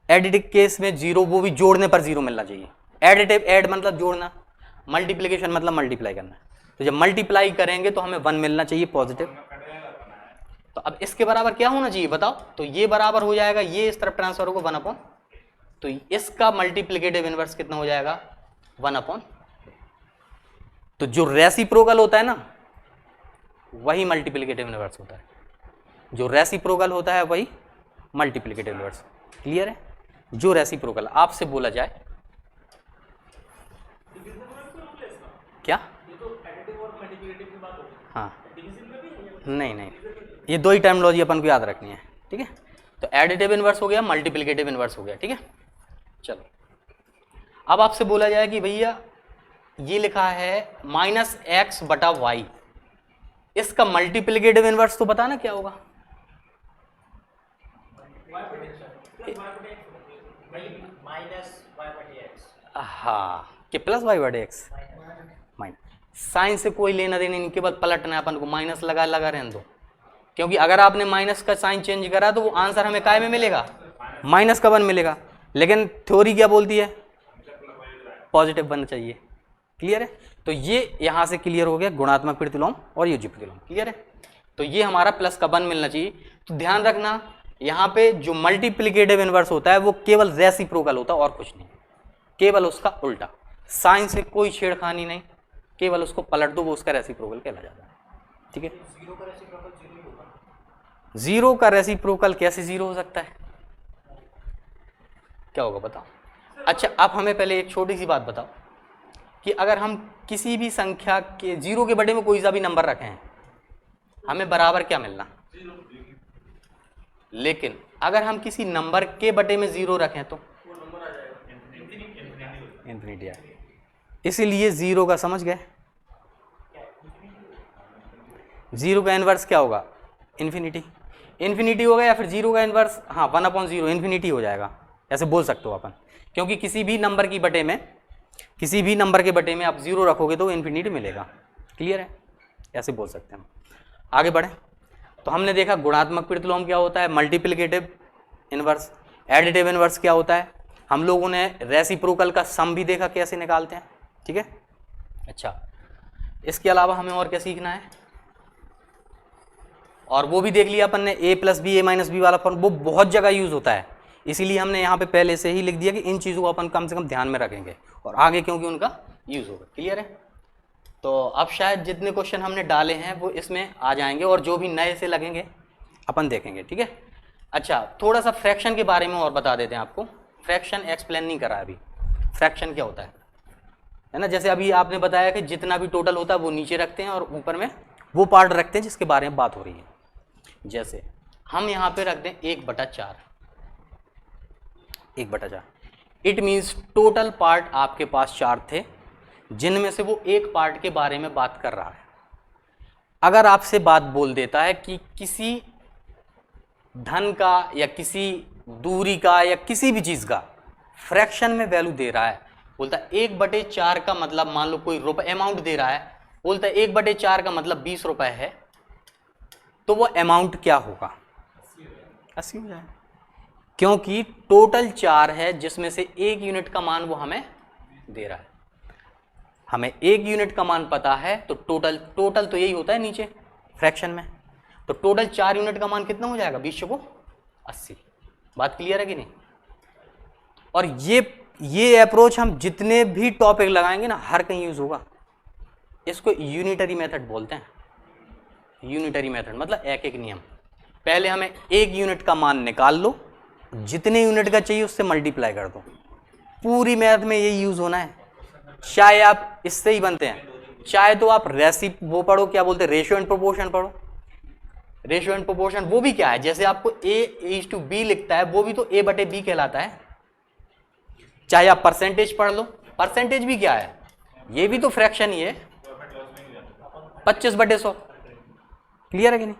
एडिटिव केस में 0, वो भी जोड़ने पर 0 मिलना चाहिए। एडिटिव, ऐड मतलब जोड़ना, मल्टीप्लिकेशन मतलब मल्टीप्लाई करना। तो जब मल्टीप्लाई करेंगे तो हमें 1 मिलना चाहिए पॉजिटिव। तो अब इसके बराबर क्या होना चाहिए बताओ? तो ये बराबर हो जाएगा, ये इस तरफ ट्रांसफर होगा 1/, तो इसका मल्टीप्लिकेटिव इनवर्स कितना हो जाएगा, 1/। तो जो रेसिप्रोकल होता है ना, वही मल्टीप्लिकेटिव इनवर्स होता है। जो रेसिप्रोकल होता है वही मल्टीप्लिकेटिव इनवर्स। क्लियर है? जो रेसिप्रोकल आपसे बोला जाए क्या? हाँ, नहीं, ये 2 ही टर्मिनोलॉजी अपन को याद रखनी है। ठीक है? तो एडिटिव इनवर्स हो गया, मल्टीप्लिकेटिव इनवर्स हो गया। ठीक है? चलो, अब आपसे बोला जाए कि भैया ये लिखा है -x बटा वाई, इसका मल्टीप्लिकेटिव इनवर्स तो बताना क्या होगा? हाँ, कि +y/x। साइन से कोई लेना देना नहीं, केवल पलटना है अपन को, माइनस लगा रहने दो। क्योंकि अगर आपने माइनस का साइन चेंज करा तो वो आंसर हमें काय में मिलेगा, माइनस का 1 मिलेगा। लेकिन थ्योरी क्या बोलती है, पॉजिटिव 1 चाहिए। क्लियर है? तो ये यहां से क्लियर हो गया, गुणात्मक प्रतिलोम और योज्य प्रतिलोम। क्लियर है? तो ये हमारा प्लस का 1 मिलना चाहिए। तो ध्यान रखना, यहाँ पे जो मल्टीप्लिकेटिव इनवर्स होता है वो केवल रेसिप्रोकल होता है और कुछ नहीं, केवल उसका उल्टा। साइन से कोई छेड़खानी नहीं, केवल उसको पलट दो, वो उसका रेसिप्रोकल कहला जाता है। ठीक है? 0 का रेसिप्रोकल कैसे 0 हो सकता है? क्या होगा बताओ? अच्छा, आप हमें पहले एक छोटी सी बात बताओ कि अगर हम किसी भी संख्या के 0 के बड़े में कोई सा भी नंबर रखें, हमें बराबर क्या मिलना? लेकिन अगर हम किसी नंबर के बटे में 0 रखें तो वो नंबर आ जाएगा इन्फिनिटी आएगी। इसीलिए 0 का समझ गए, 0 का इनवर्स क्या होगा? इन्फिनिटी। इन्फिनिटी होगा या फिर 0 का इनवर्स, हाँ 1/0 इन्फिनिटी हो जाएगा, ऐसे बोल सकते हो अपन। क्योंकि किसी भी नंबर की बटे में, किसी भी नंबर के बटे में आप 0 रखोगे तो इन्फिनिटी मिलेगा। क्लियर है? ऐसे बोल सकते हैं हम। आगे बढ़ें तो हमने देखा गुणात्मक प्रतिलोम क्या होता है, मल्टीप्लिकेटिव इनवर्स, एडिटिव इनवर्स क्या होता है, हम लोगों ने रेसिप्रोकल का सम भी देखा कैसे निकालते हैं। ठीक है, अच्छा इसके अलावा हमें और क्या सीखना है, और वो भी देख लिया अपन ने, a + b a - b वाला फॉर्म, वो बहुत जगह यूज होता है, इसीलिए हमने यहाँ पे पहले से ही लिख दिया कि इन चीज़ों को अपन कम से कम ध्यान में रखेंगे और आगे क्योंकि उनका यूज होगा। क्लियर है? तो अब शायद जितने क्वेश्चन हमने डाले हैं वो इसमें आ जाएंगे और जो भी नए से लगेंगे अपन देखेंगे। ठीक है, अच्छा थोड़ा सा फ्रैक्शन के बारे में और बता देते हैं आपको। फ्रैक्शन एक्सप्लेन नहीं करा अभी, फ्रैक्शन क्या होता है ना, जैसे अभी आपने बताया कि जितना भी टोटल होता है वो नीचे रखते हैं और ऊपर में वो पार्ट रखते हैं जिसके बारे में बात हो रही है। जैसे हम यहाँ पे रख दें 1/4, 1/4, इट मीन्स टोटल पार्ट आपके पास 4 थे जिनमें से वो एक पार्ट के बारे में बात कर रहा है। अगर आपसे बात बोल देता है कि किसी धन का या किसी दूरी का या किसी भी चीज़ का फ्रैक्शन में वैल्यू दे रहा है, बोलता है 1/4 का मतलब, मान लो कोई रुपए अमाउंट दे रहा है, बोलता है 1/4 का मतलब 20 रुपए है, तो वो अमाउंट क्या होगा? 80 हो जाएगा, क्योंकि टोटल 4 है जिसमें से 1 यूनिट का मान वो हमें दे रहा है। हमें 1 यूनिट का मान पता है तो टोटल तो यही होता है नीचे फ्रैक्शन में, तो टोटल 4 यूनिट का मान कितना हो जाएगा? 20 को 80। बात क्लियर है कि नहीं? और ये अप्रोच हम जितने भी टॉपिक लगाएंगे ना हर कहीं यूज होगा। इसको यूनिटरी मेथड बोलते हैं। यूनिटरी मेथड मतलब एक एक नियम, पहले हमें 1 यूनिट का मान निकाल लो, जितने यूनिट का चाहिए उससे मल्टीप्लाई कर दो। पूरी मैथ में यही यूज होना है, चाहे आप इससे ही बनते हैं, चाहे तो आप वो पढ़ो, क्या बोलते हैं, रेशियो एंड प्रोपोर्शन पढ़ो। रेशियो एंड प्रोपोर्शन वो भी क्या है, जैसे आपको A/B लिखता है वो भी तो A/B कहलाता है। चाहे आप परसेंटेज पढ़ लो, परसेंटेज भी क्या है, ये भी तो फ्रैक्शन ही है, 25/100। क्लियर है कि नहीं?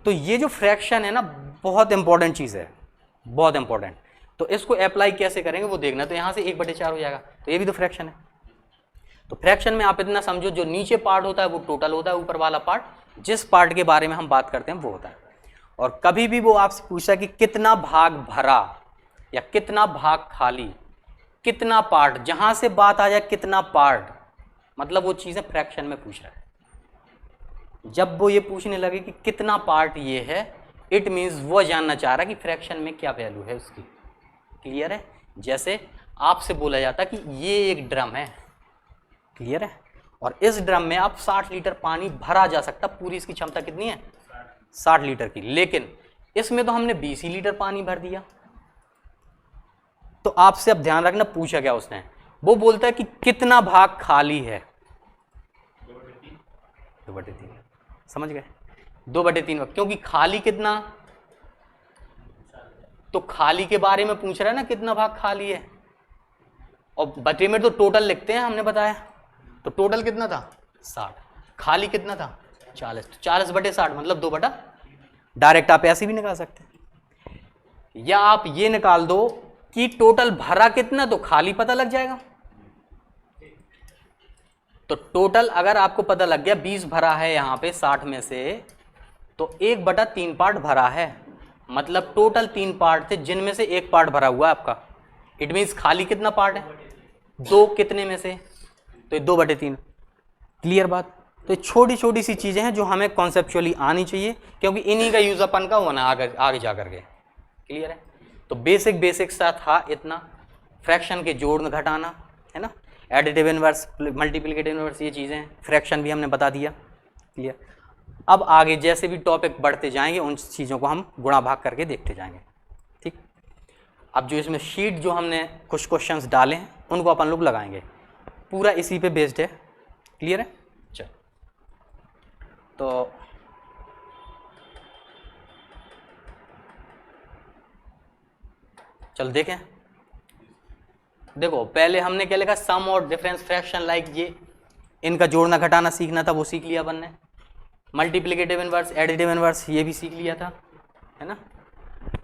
तो ये जो फ्रैक्शन है ना बहुत इंपॉर्टेंट चीज है, बहुत इंपॉर्टेंट। तो इसको अप्लाई कैसे करेंगे वो देखना। तो यहां से 1/4 हो जाएगा, तो ये भी तो फ्रैक्शन है। तो फ्रैक्शन में आप इतना समझो, जो नीचे पार्ट होता है वो टोटल होता है, ऊपर वाला पार्ट जिस पार्ट के बारे में हम बात करते हैं वो होता है। और कभी भी वो आपसे पूछा कि कितना भाग भरा या कितना भाग खाली, कितना पार्ट, जहां से बात आ जाए कितना पार्ट, मतलब वो चीजें फ्रैक्शन में पूछ रहा है। जब वो ये पूछने लगे कि कितना पार्ट ये है, इट मीन्स वो जानना चाह रहा है कि फ्रैक्शन में क्या वैल्यू है उसकी। क्लियर है? जैसे आपसे बोला जाता कि ये एक ड्रम है, क्लियर है, और इस ड्रम में आप 60 लीटर पानी भरा जा सकता, पूरी इसकी क्षमता कितनी है? 60 लीटर की, लेकिन इसमें तो हमने 20 ही लीटर पानी भर दिया। तो आपसे अब ध्यान रखना पूछा क्या उसने, वो बोलता है कि कितना भाग खाली है, 2/3। समझ गए? 2/3, क्योंकि खाली कितना, तो खाली के बारे में पूछ रहा है ना, कितना भाग खाली है। और बटे में तो टोटल लिखते हैं, हमने बताया, तो टोटल कितना था? 60, खाली कितना था? 40, तो 40/60 मतलब 2/, डायरेक्ट आप ऐसे भी निकाल सकते हैं, या आप ये निकाल दो कि टोटल भरा कितना, तो खाली पता लग जाएगा। तो टोटल अगर आपको पता लग गया 20 भरा है यहां पे 60 में से, तो 1/3 पार्ट भरा है, मतलब टोटल 3 पार्ट थे जिनमें से 1 पार्ट भरा हुआ है आपका। इट मीन्स खाली कितना पार्ट है? 2 कितने में से? तो 2/3। क्लियर बात? तो छोटी छोटी सी चीजें हैं जो हमें कॉन्सेप्चुअली आनी चाहिए, क्योंकि इन्हीं का यूज अपन का होना आगे जा करके। क्लियर है? तो बेसिक सा था इतना, फ्रैक्शन के जोड़ना घटाना है ना, एडिटिव इनवर्स, मल्टीप्लिकेटिव इनवर्स, ये चीज़ें, फ्रैक्शन भी हमने बता दिया। क्लियर? अब आगे जैसे भी टॉपिक बढ़ते जाएंगे उन चीज़ों को हम गुणा भाग करके देखते जाएंगे। ठीक, अब जो इसमें शीट जो हमने कुछ क्वेश्चंस डाले हैं उनको अपन लोग लगाएंगे, पूरा इसी पे बेस्ड है। क्लियर है? चल, तो चलो देखें। देखो पहले हमने क्या लिखा, सम और डिफरेंस फ्रैक्शन लाइक ये, इनका जोड़ना घटाना सीखना था, वो सीख लिया अपन ने। मल्टीप्लिकेटिव इनवर्स, एडिटिव इनवर्स, ये भी सीख लिया था, है ना।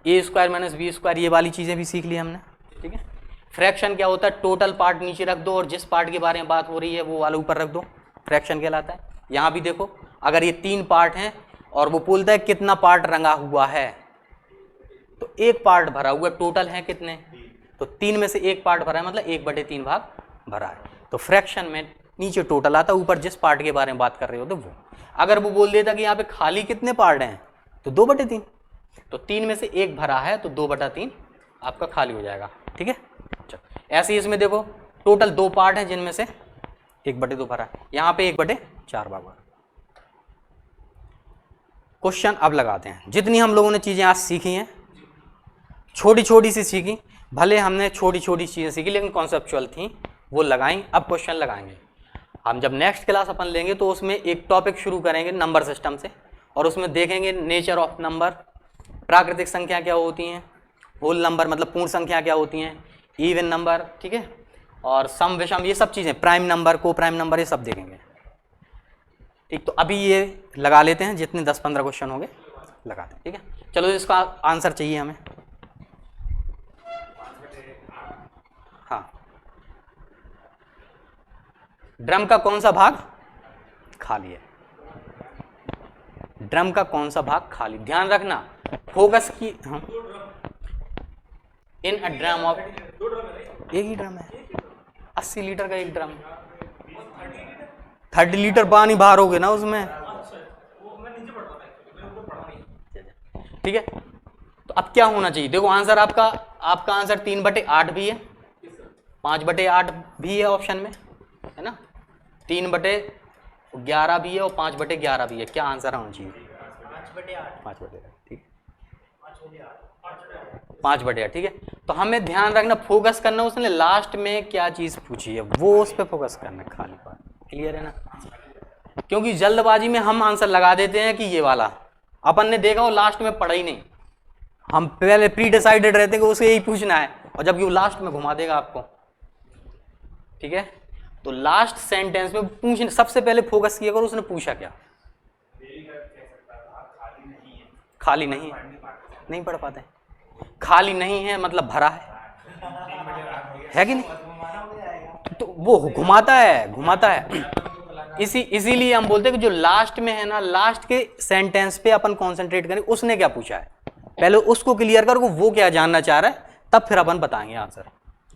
ए स्क्वायर माइनस बी स्क्वायर, ये वाली चीज़ें भी सीख ली हमने, ठीक है। फ्रैक्शन क्या होता है, टोटल पार्ट नीचे रख दो और जिस पार्ट के बारे में बात हो रही है वो वाला ऊपर रख दो, फ्रैक्शन कहलाता है। यहाँ भी देखो, अगर ये 3 पार्ट हैं और वो बोलता है कितना पार्ट रंगा हुआ है, तो 1 पार्ट भरा हुआ, टोटल है कितने, तो 3 में से 1 पार्ट भरा है, मतलब 1/3 भाग भरा है। तो फ्रैक्शन में नीचे टोटल आता, ऊपर जिस पार्ट के बारे में बात कर रहे हो तो वो। अगर वो बोल देता कि यहाँ पे खाली कितने पार्ट हैं, तो 2/3, तो 3 में से 1 भरा है तो 2/3 आपका खाली हो जाएगा, ठीक है। चलो ऐसे ही इसमें देखो, टोटल 2 पार्ट हैं जिनमें से 1/2 भरा है, यहाँ पे 1/4 भाग भरा। क्वेश्चन अब लगाते हैं। जितनी हम लोगों ने चीज़ें आज सीखी हैं, छोटी छोटी सी सीखी, भले हमने छोटी छोटी चीज़ें सीखी लेकिन कॉन्सेप्चुअल थी, वो लगाई। अब क्वेश्चन लगाएंगे हम। जब नेक्स्ट क्लास अपन लेंगे तो उसमें एक टॉपिक शुरू करेंगे नंबर सिस्टम से, और उसमें देखेंगे नेचर ऑफ नंबर, प्राकृतिक संख्या क्या होती हैं, होल नंबर मतलब पूर्ण संख्या क्या होती हैं, इवन नंबर, ठीक है, और सम विषम, ये सब चीज़ें, प्राइम नंबर, को प्राइम नंबर, ये सब देखेंगे, ठीक। तो अभी ये लगा लेते हैं, जितने 10-15 क्वेश्चन होंगे लगाते हैं, ठीक है। चलो इसका आंसर चाहिए हमें। हाँ, ड्रम का कौन सा भाग खाली है, ड्रम का कौन सा भाग खाली, ध्यान रखना फोकस की। हाँ, इन अ ड्रम ऑफ, एक ही ड्रम है, 80 लीटर का एक ड्रम, 30 लीटर पानी बाहर हो गए ना उसमें, ठीक है। तो अब क्या होना चाहिए, देखो आंसर आपका आंसर 3/8 भी है, 5/8 भी है ऑप्शन में, है ना, 3/11 भी है और 5/11 भी है। क्या आंसर होना चाहिए, 5/8, ठीक है, 5/8, ठीक है। तो हमें ध्यान रखना, फोकस करना, उसने लास्ट में क्या चीज़ पूछी है वो उस पर फोकस करना, खाली पार्ट, क्लियर है ना। क्योंकि जल्दबाजी में हम आंसर लगा देते हैं कि ये वाला, अपन ने देखा हो लास्ट में पढ़ा ही नहीं, हम पहले प्री डिसाइडेड रहते हैं कि उसे यही पूछना है, और जबकि वो लास्ट में घुमा देगा आपको, ठीक है। तो लास्ट सेंटेंस में पूछने सबसे पहले फोकस किया करो, उसने पूछा क्या, खाली नहीं है, नहीं पढ़ पाते, खाली नहीं है मतलब भरा है कि नहीं, तो वो घुमाता है। इसीलिए हम बोलते हैं कि जो लास्ट में है ना, लास्ट के सेंटेंस पे अपन कंसंट्रेट करें, उसने क्या पूछा है पहले उसको क्लियर करो, वो क्या जानना चाह रहा है, तब फिर अपन बताएंगे आंसर,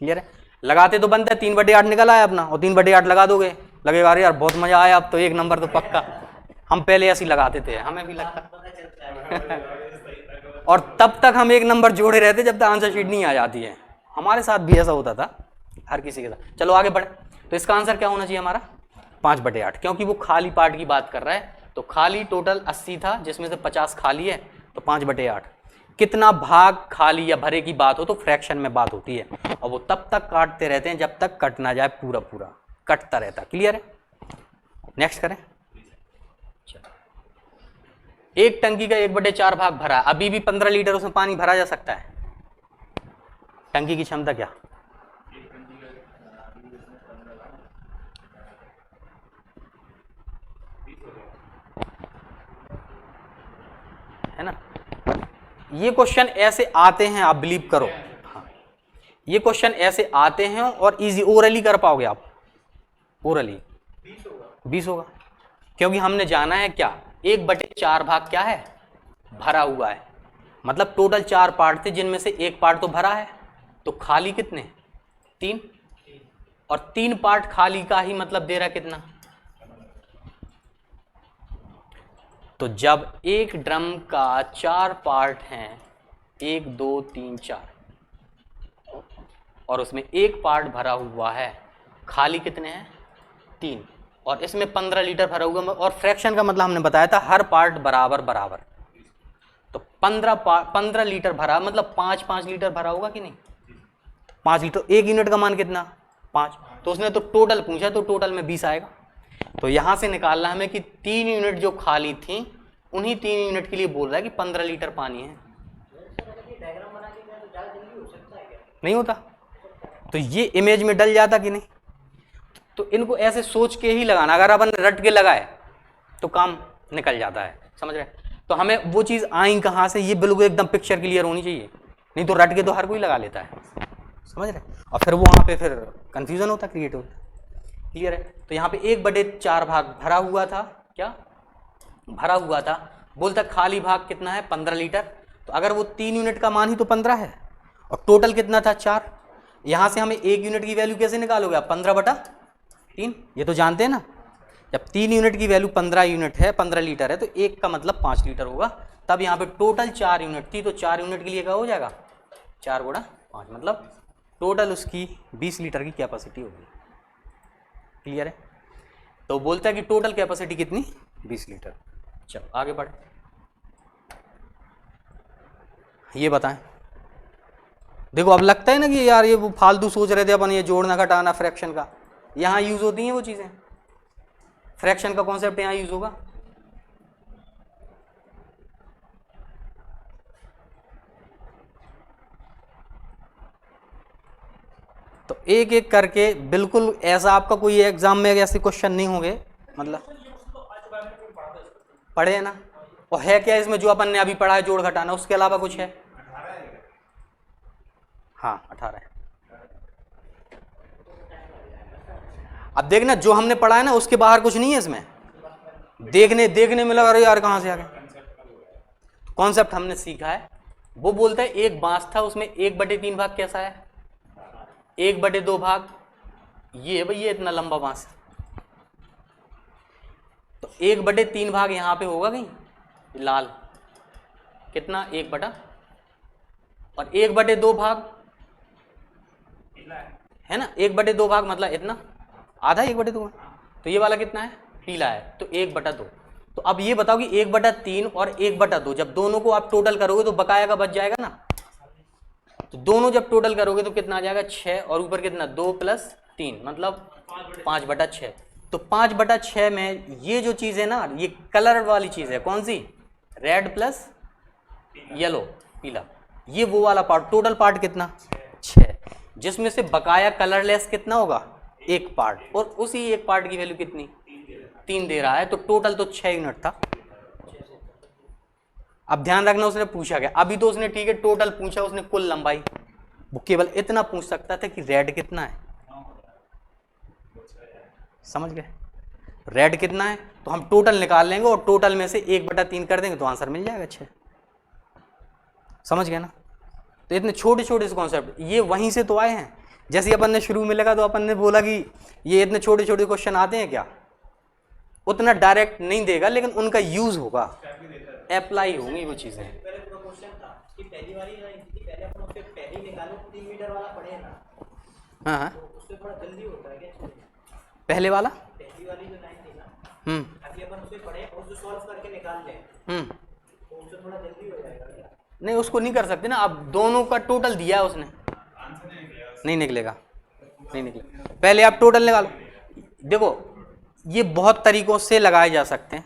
क्लियर है। लगाते तो बनता है, 3/8 निकल आया अपना, और 3/8 लगा दोगे, लगेगा अरे यार बहुत मजा आया, अब तो 1 नंबर तो पक्का। हम पहले ऐसे ही लगाते थे, हमें भी लगता और तब तक हम 1 नंबर जोड़े रहते जब तक आंसर शीट नहीं आ जाती है। हमारे साथ भी ऐसा होता था, हर किसी के साथ। चलो आगे बढ़े, तो इसका आंसर क्या होना चाहिए हमारा, 5/8, क्योंकि वो खाली पार्ट की बात कर रहा है। तो खाली टोटल 80 था, जिसमें से 50 खाली है, तो 5/8। कितना भाग खाली या भरे की बात हो तो फ्रैक्शन में बात होती है, और वो तब तक काटते रहते हैं जब तक कट ना जाए, पूरा पूरा कटता रहता, क्लियर है। नेक्स्ट करें। एक टंकी का 1/4 भाग भरा, अभी भी 15 लीटर उसमें पानी भरा जा सकता है। टंकी की क्षमता क्या, है ना। ये क्वेश्चन ऐसे आते हैं, आप बिलीव करो, हाँ ये क्वेश्चन ऐसे आते हैं, और इजी ओरली कर पाओगे आप, ओरली 20 होगा, क्योंकि हमने जाना है क्या, 1/4 भाग क्या है, भरा हुआ है, मतलब टोटल 4 पार्ट थे जिनमें से 1 पार्ट तो भरा है, तो खाली कितने, 3, और 3 पार्ट खाली का ही मतलब दे रहा कितना। तो जब एक ड्रम का 4 पार्ट हैं, 1 2 3 4, और उसमें 1 पार्ट भरा हुआ है, खाली कितने हैं, 3, और इसमें 15 लीटर भरा हुआ, और फ्रैक्शन का मतलब हमने बताया था हर पार्ट बराबर बराबर, तो 15 लीटर भरा मतलब 5 लीटर भरा होगा कि नहीं, 5 लीटर, 1 यूनिट का मान कितना, 5, तो उसने तो टोटल पूछा, तो टोटल में 20 आएगा। तो यहां से निकालना हमें कि 3 यूनिट जो खाली थी, उन्हीं 3 यूनिट के लिए बोल रहा है कि 15 लीटर पानी है। नहीं होता। तो ये इमेज में डल जाता कि नहीं। तो इनको ऐसे सोच के ही लगाना, अगर अपन रट के लगाए तो काम निकल जाता है, समझ रहे। तो हमें वो चीज़ आई कहाँ से, ये बिल्कुल एकदम पिक्चर क्लियर होनी चाहिए, नहीं तो रट के तो हर कोई लगा लेता है, समझ रहे। और फिर वो वहाँ पे फिर कंफ्यूजन होता, क्रिएट होता। क्लियर है। तो यहाँ पे 1/4 भाग भरा हुआ था, क्या भरा हुआ था, बोलता खाली भाग कितना है 15 लीटर। तो अगर वो 3 यूनिट का मान ही तो 15 है और टोटल कितना था 4। यहाँ से हमें 1 यूनिट की वैल्यू कैसे निकालोगे आप, 15/3, ये तो जानते हैं ना। जब 3 यूनिट की वैल्यू 15 यूनिट है, 15 लीटर है, तो 1 का मतलब 5 लीटर होगा। तब यहाँ पे टोटल 4 यूनिट थी, तो 4 यूनिट के लिए क्या हो जाएगा, 4 × 5, मतलब टोटल उसकी 20 लीटर की कैपेसिटी होगी। क्लियर है। तो बोलता है कि टोटल कैपेसिटी कितनी, 20 लीटर। चलो आगे बढ़े, ये बताएं। देखो अब लगता है ना कि यार ये वो फालतू सोच रहे थे अपन, ये जोड़ना घटाना फ्रैक्शन का, यहाँ यूज होती हैं वो चीज़ें। फ्रैक्शन का कॉन्सेप्ट यहाँ यूज होगा। तो एक एक करके, बिल्कुल ऐसा आपका कोई एग्जाम में ऐसे क्वेश्चन नहीं होंगे, मतलब पढ़े ना। और है क्या इसमें जो अपन ने अभी पढ़ा है जोड़ घटाना, उसके अलावा कुछ है? हाँ 18 है। अब देखना जो हमने पढ़ा है ना उसके बाहर कुछ नहीं है इसमें। देखने में लगा अरे यार कहाँ से आ गया। कॉन्सेप्ट हमने सीखा है। वो बोलता है एक बांस था, उसमें 1/3 भाग कैसा है, 1/2 भाग ये है भाई, ये इतना लंबा बांस। तो 1/3 भाग यहाँ पे होगा कहीं लाल, कितना 1/, और 1/2 भाग है ना, 1/2 भाग मतलब इतना आधा, 1/2 भाग। तो ये वाला कितना है, पीला है, तो 1/2। तो अब ये बताओ कि 1/3 और 1/2 जब दोनों को आप टोटल करोगे तो बकाया का बच जाएगा ना। तो दोनों जब टोटल करोगे तो कितना आ जाएगा 6, और ऊपर कितना 2 + 3 मतलब 5/6। तो 5/6 में ये जो चीज़ है ना, ये कलर वाली चीज़ है, कौन सी, रेड प्लस येलो पीला, ये वो वाला पार्ट, टोटल पार्ट कितना 6, जिसमें से बकाया कलरलेस कितना होगा 1 पार्ट, और उसी 1 पार्ट की वैल्यू कितनी 3 दे रहा है। तो टोटल तो 6 यूनिट था। अब ध्यान रखना उसने पूछा क्या, अभी तो उसने ठीक है टोटल पूछा, उसने कुल लंबाई, वो केवल इतना पूछ सकता था कि रेड कितना है, समझ गए, रेड कितना है। तो हम टोटल निकाल लेंगे और टोटल में से 1/3 कर देंगे तो आंसर मिल जाएगा 6, समझ गए ना। तो इतने छोटे छोटे से कॉन्सेप्ट ये वहीं से तो आए हैं। जैसे अपन ने शुरू में लगा तो अपन ने बोला कि ये इतने छोटे छोटे क्वेश्चन आते हैं क्या, उतना डायरेक्ट नहीं देगा लेकिन उनका यूज होगा, अप्लाई होंगी वो चीजें। पहले पूरा क्वेश्चन था कि पहली वाली लाइन थी, पहले अपन उससे पहले निकालो 3 मीटर वाला पढ़े ना, हाँ तो उससे थोड़ा जल्दी होता है क्या, पहले वाला, पहली वाली जो लाइन थी ना, अभी अपन उससे पढ़े और उससे सॉल्व करके निकाल लें तो उससे थोड़ा जल्दी हो जाएगा क्या? नहीं उसको नहीं कर सकते ना, अब दोनों का टोटल दिया है उसने, नहीं निकलेगा, नहीं निकलेगा। पहले आप टोटल निकालो। देखो ये बहुत तरीकों से लगाए जा सकते हैं।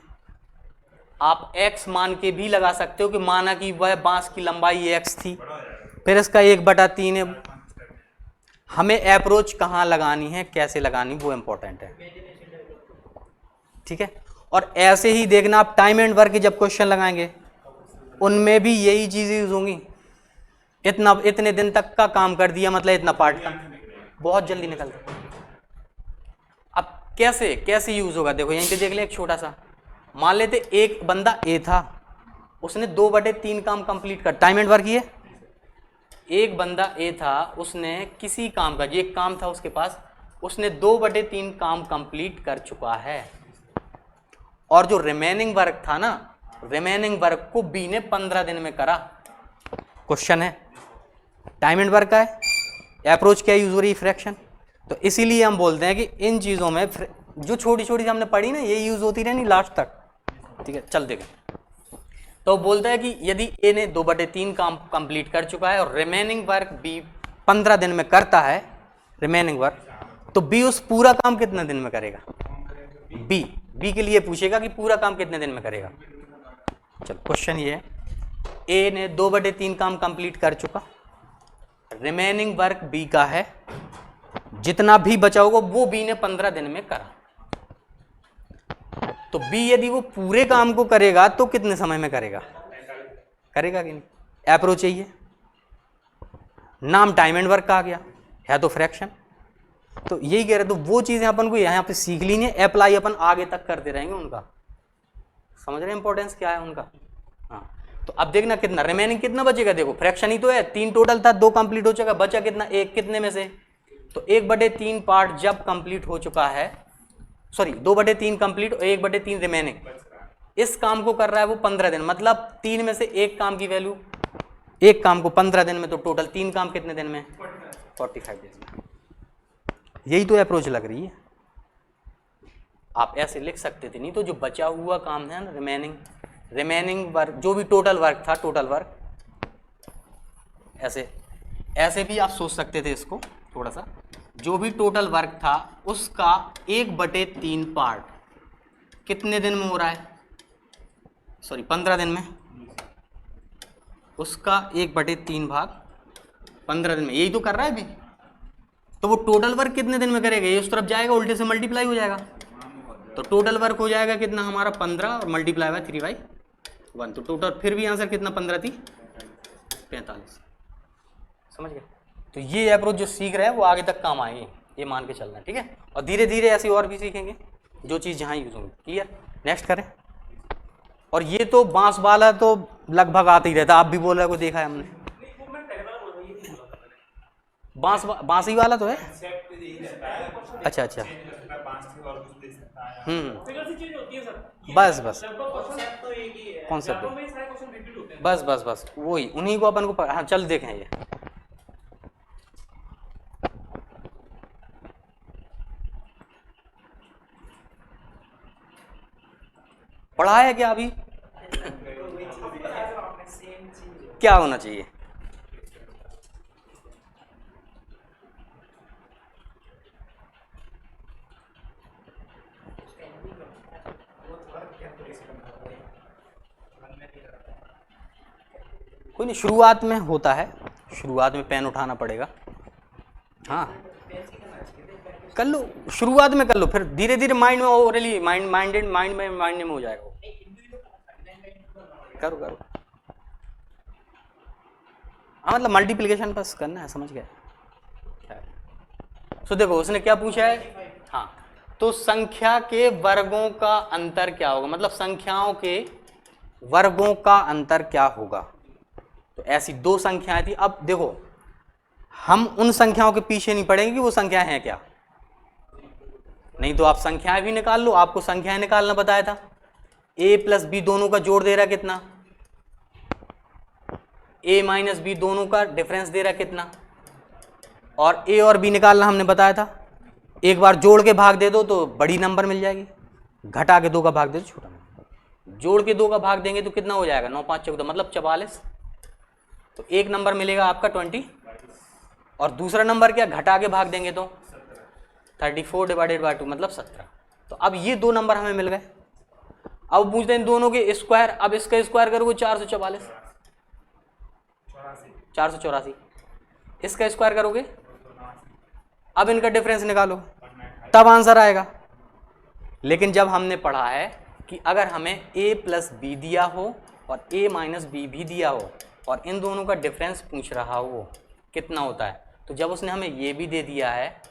आप x मान के भी लगा सकते हो कि माना कि वह बांस की लंबाई x थी, फिर इसका 1/3 है। हमें अप्रोच कहाँ लगानी है, कैसे लगानी, वो इम्पोर्टेंट है, ठीक है। और ऐसे ही देखना आप टाइम एंड वर्क के जब क्वेश्चन लगाएंगे उनमें भी यही चीजें यूज होंगी। इतने दिन तक का काम कर दिया मतलब इतना पार्ट का, बहुत जल्दी निकलता। अब कैसे कैसे यूज होगा, देखो यहीं पे देख ले, एक छोटा सा मान लेते, एक बंदा ए था, उसने 2/3 काम कंप्लीट कर, टाइम एंड वर्क ये, एक बंदा ए था, उसने किसी काम का, ये एक काम था उसके पास, उसने 2/3 काम कंप्लीट कर चुका है, और जो रिमेनिंग वर्क था ना, रिमेनिंग वर्क को बी ने 15 दिन में करा। क्वेश्चन है टाइम एंड वर्क का है, अप्रोच क्या यूज हो रही है, फ्रैक्शन। तो इसीलिए हम बोलते हैं कि इन चीजों में जो छोटी छोटी हमने पढ़ी ना ये यूज होती रहनी लास्ट तक, ठीक है। चल देखें, तो बोलता है कि यदि ए ने 2/3 काम कंप्लीट कर चुका है और रिमेनिंग वर्क बी 15 दिन में करता है रिमेनिंग वर्क, तो बी उस पूरा काम कितने दिन में करेगा, बी के लिए पूछेगा कि पूरा काम कितने दिन में करेगा। चलो क्वेश्चन ये है, ए ने 2/3 काम कंप्लीट कर चुका, रिमेनिंग वर्क बी का है, जितना भी बचा होगा वो बी ने 15 दिन में करा। तो बी यदि वो पूरे काम को करेगा तो कितने समय में करेगा, करेगा कि नहीं? अप्रोच चाहिए, नाम टाइम एंड वर्क का आ गया है तो फ्रैक्शन। तो यही कह रहे, तो वो चीजें अपन को यहाँ पे सीख ली नहीं, अप्लाई अपन आगे तक करते रहेंगे उनका। समझ रहे इंपॉर्टेंस क्या है उनका? हाँ, तो अब देखना कितना रिमेनिंग कितना बचेगा। देखो फ्रैक्शन ही तो है, 3 टोटल था, 2 कंप्लीट हो चुका, बचा कितना, 1। कितने में से? तो 1/3 पार्ट जब कंप्लीट हो चुका है, सॉरी 2/3 कंप्लीट और 1/3 रिमेनिंग, इस काम को कर रहा है वो 15 दिन, मतलब 3 में से 1 काम की वैल्यू, 1 काम को 15 दिन में, तो टोटल 3 काम कितने दिन में? 45 डेज में। यही तो अप्रोच लग रही है। आप ऐसे लिख सकते थे, नहीं तो जो बचा हुआ काम है ना, रिमेनिंग वर्क, जो भी टोटल वर्क था, टोटल वर्क, ऐसे भी आप सोच सकते थे इसको थोड़ा सा, जो भी टोटल वर्क था उसका 1/3 पार्ट कितने दिन में हो रहा है, सॉरी 15 दिन में, उसका 1/3 भाग 15 दिन में, यही तो कर रहा है अभी। तो वो टोटल वर्क कितने दिन में करेगा, ये उस तरफ जाएगा, उल्टे से मल्टीप्लाई हो जाएगा, तो टोटल वर्क हो जाएगा कितना हमारा 15 और मल्टीप्लाई हुआ 3/1, तो टोटल फिर भी आंसर कितना, 15 थी 45। समझ गए? तो ये अप्रोच जो सीख रहे हैं वो आगे तक काम आएगी, ये मान के चलना, ठीक है? और धीरे धीरे ऐसी और भी सीखेंगे जो चीज़ जहाँ यूज होंगी। क्लियर? नेक्स्ट करें। और ये तो बांस वाला तो लगभग आता ही रहता, आप भी बोल रहे हो, देखा है हमने, बांसी वाला तो है। अच्छा अच्छा, बस कॉन्सेप्ट, बस वही, उन्हीं को अपन को, हाँ चल देखें ये। पढ़ा है क्या अभी? क्या होना चाहिए? कोई नहीं, शुरुआत में होता है, शुरुआत में पेन उठाना पड़ेगा। हाँ कर लो, शुरुआत में कर लो, फिर धीरे धीरे माइंड में ओरली, माइंड में हो जाएगा। करो हाँ, मतलब मल्टीप्लिकेशन बस करना है, समझ गए? तो देखो उसने क्या पूछा है, हाँ, तो संख्या के वर्गों का अंतर क्या होगा, मतलब संख्याओं के वर्गों का अंतर क्या होगा। तो ऐसी 2 संख्याएं थी। अब देखो हम उन संख्याओं के पीछे नहीं पड़ेंगे कि वो संख्याएं हैं क्या, नहीं तो आप संख्याएं भी निकाल लो, आपको संख्याएं निकालना बताया था। a + b दोनों का जोड़ दे रहा कितना, a - b दोनों का डिफरेंस दे रहा कितना, और a और b निकालना हमने बताया था। एक बार जोड़ के भाग दे दो तो बड़ी नंबर मिल जाएगी, घटा के 2 का भाग दे दो छोटा नंबर, जोड़ के 2 का भाग देंगे तो कितना हो जाएगा, 9 5 14 मतलब 44। तो एक नंबर मिलेगा आपका 20, और दूसरा नंबर क्या, घटा के भाग देंगे तो 34/2 मतलब 17। तो अब ये 2 नंबर हमें मिल गए। अब पूछते हैं इन दोनों के स्क्वायर, अब इसका स्क्वायर करोगे 444, 484, इसका स्क्वायर करोगे, अब इनका डिफरेंस निकालो, तब आंसर आएगा। लेकिन जब हमने पढ़ा है कि अगर हमें a + b दिया हो और a - b भी दिया हो और इन दोनों का डिफरेंस पूछ रहा हो कितना होता है, तो जब उसने हमें ये भी दे दिया है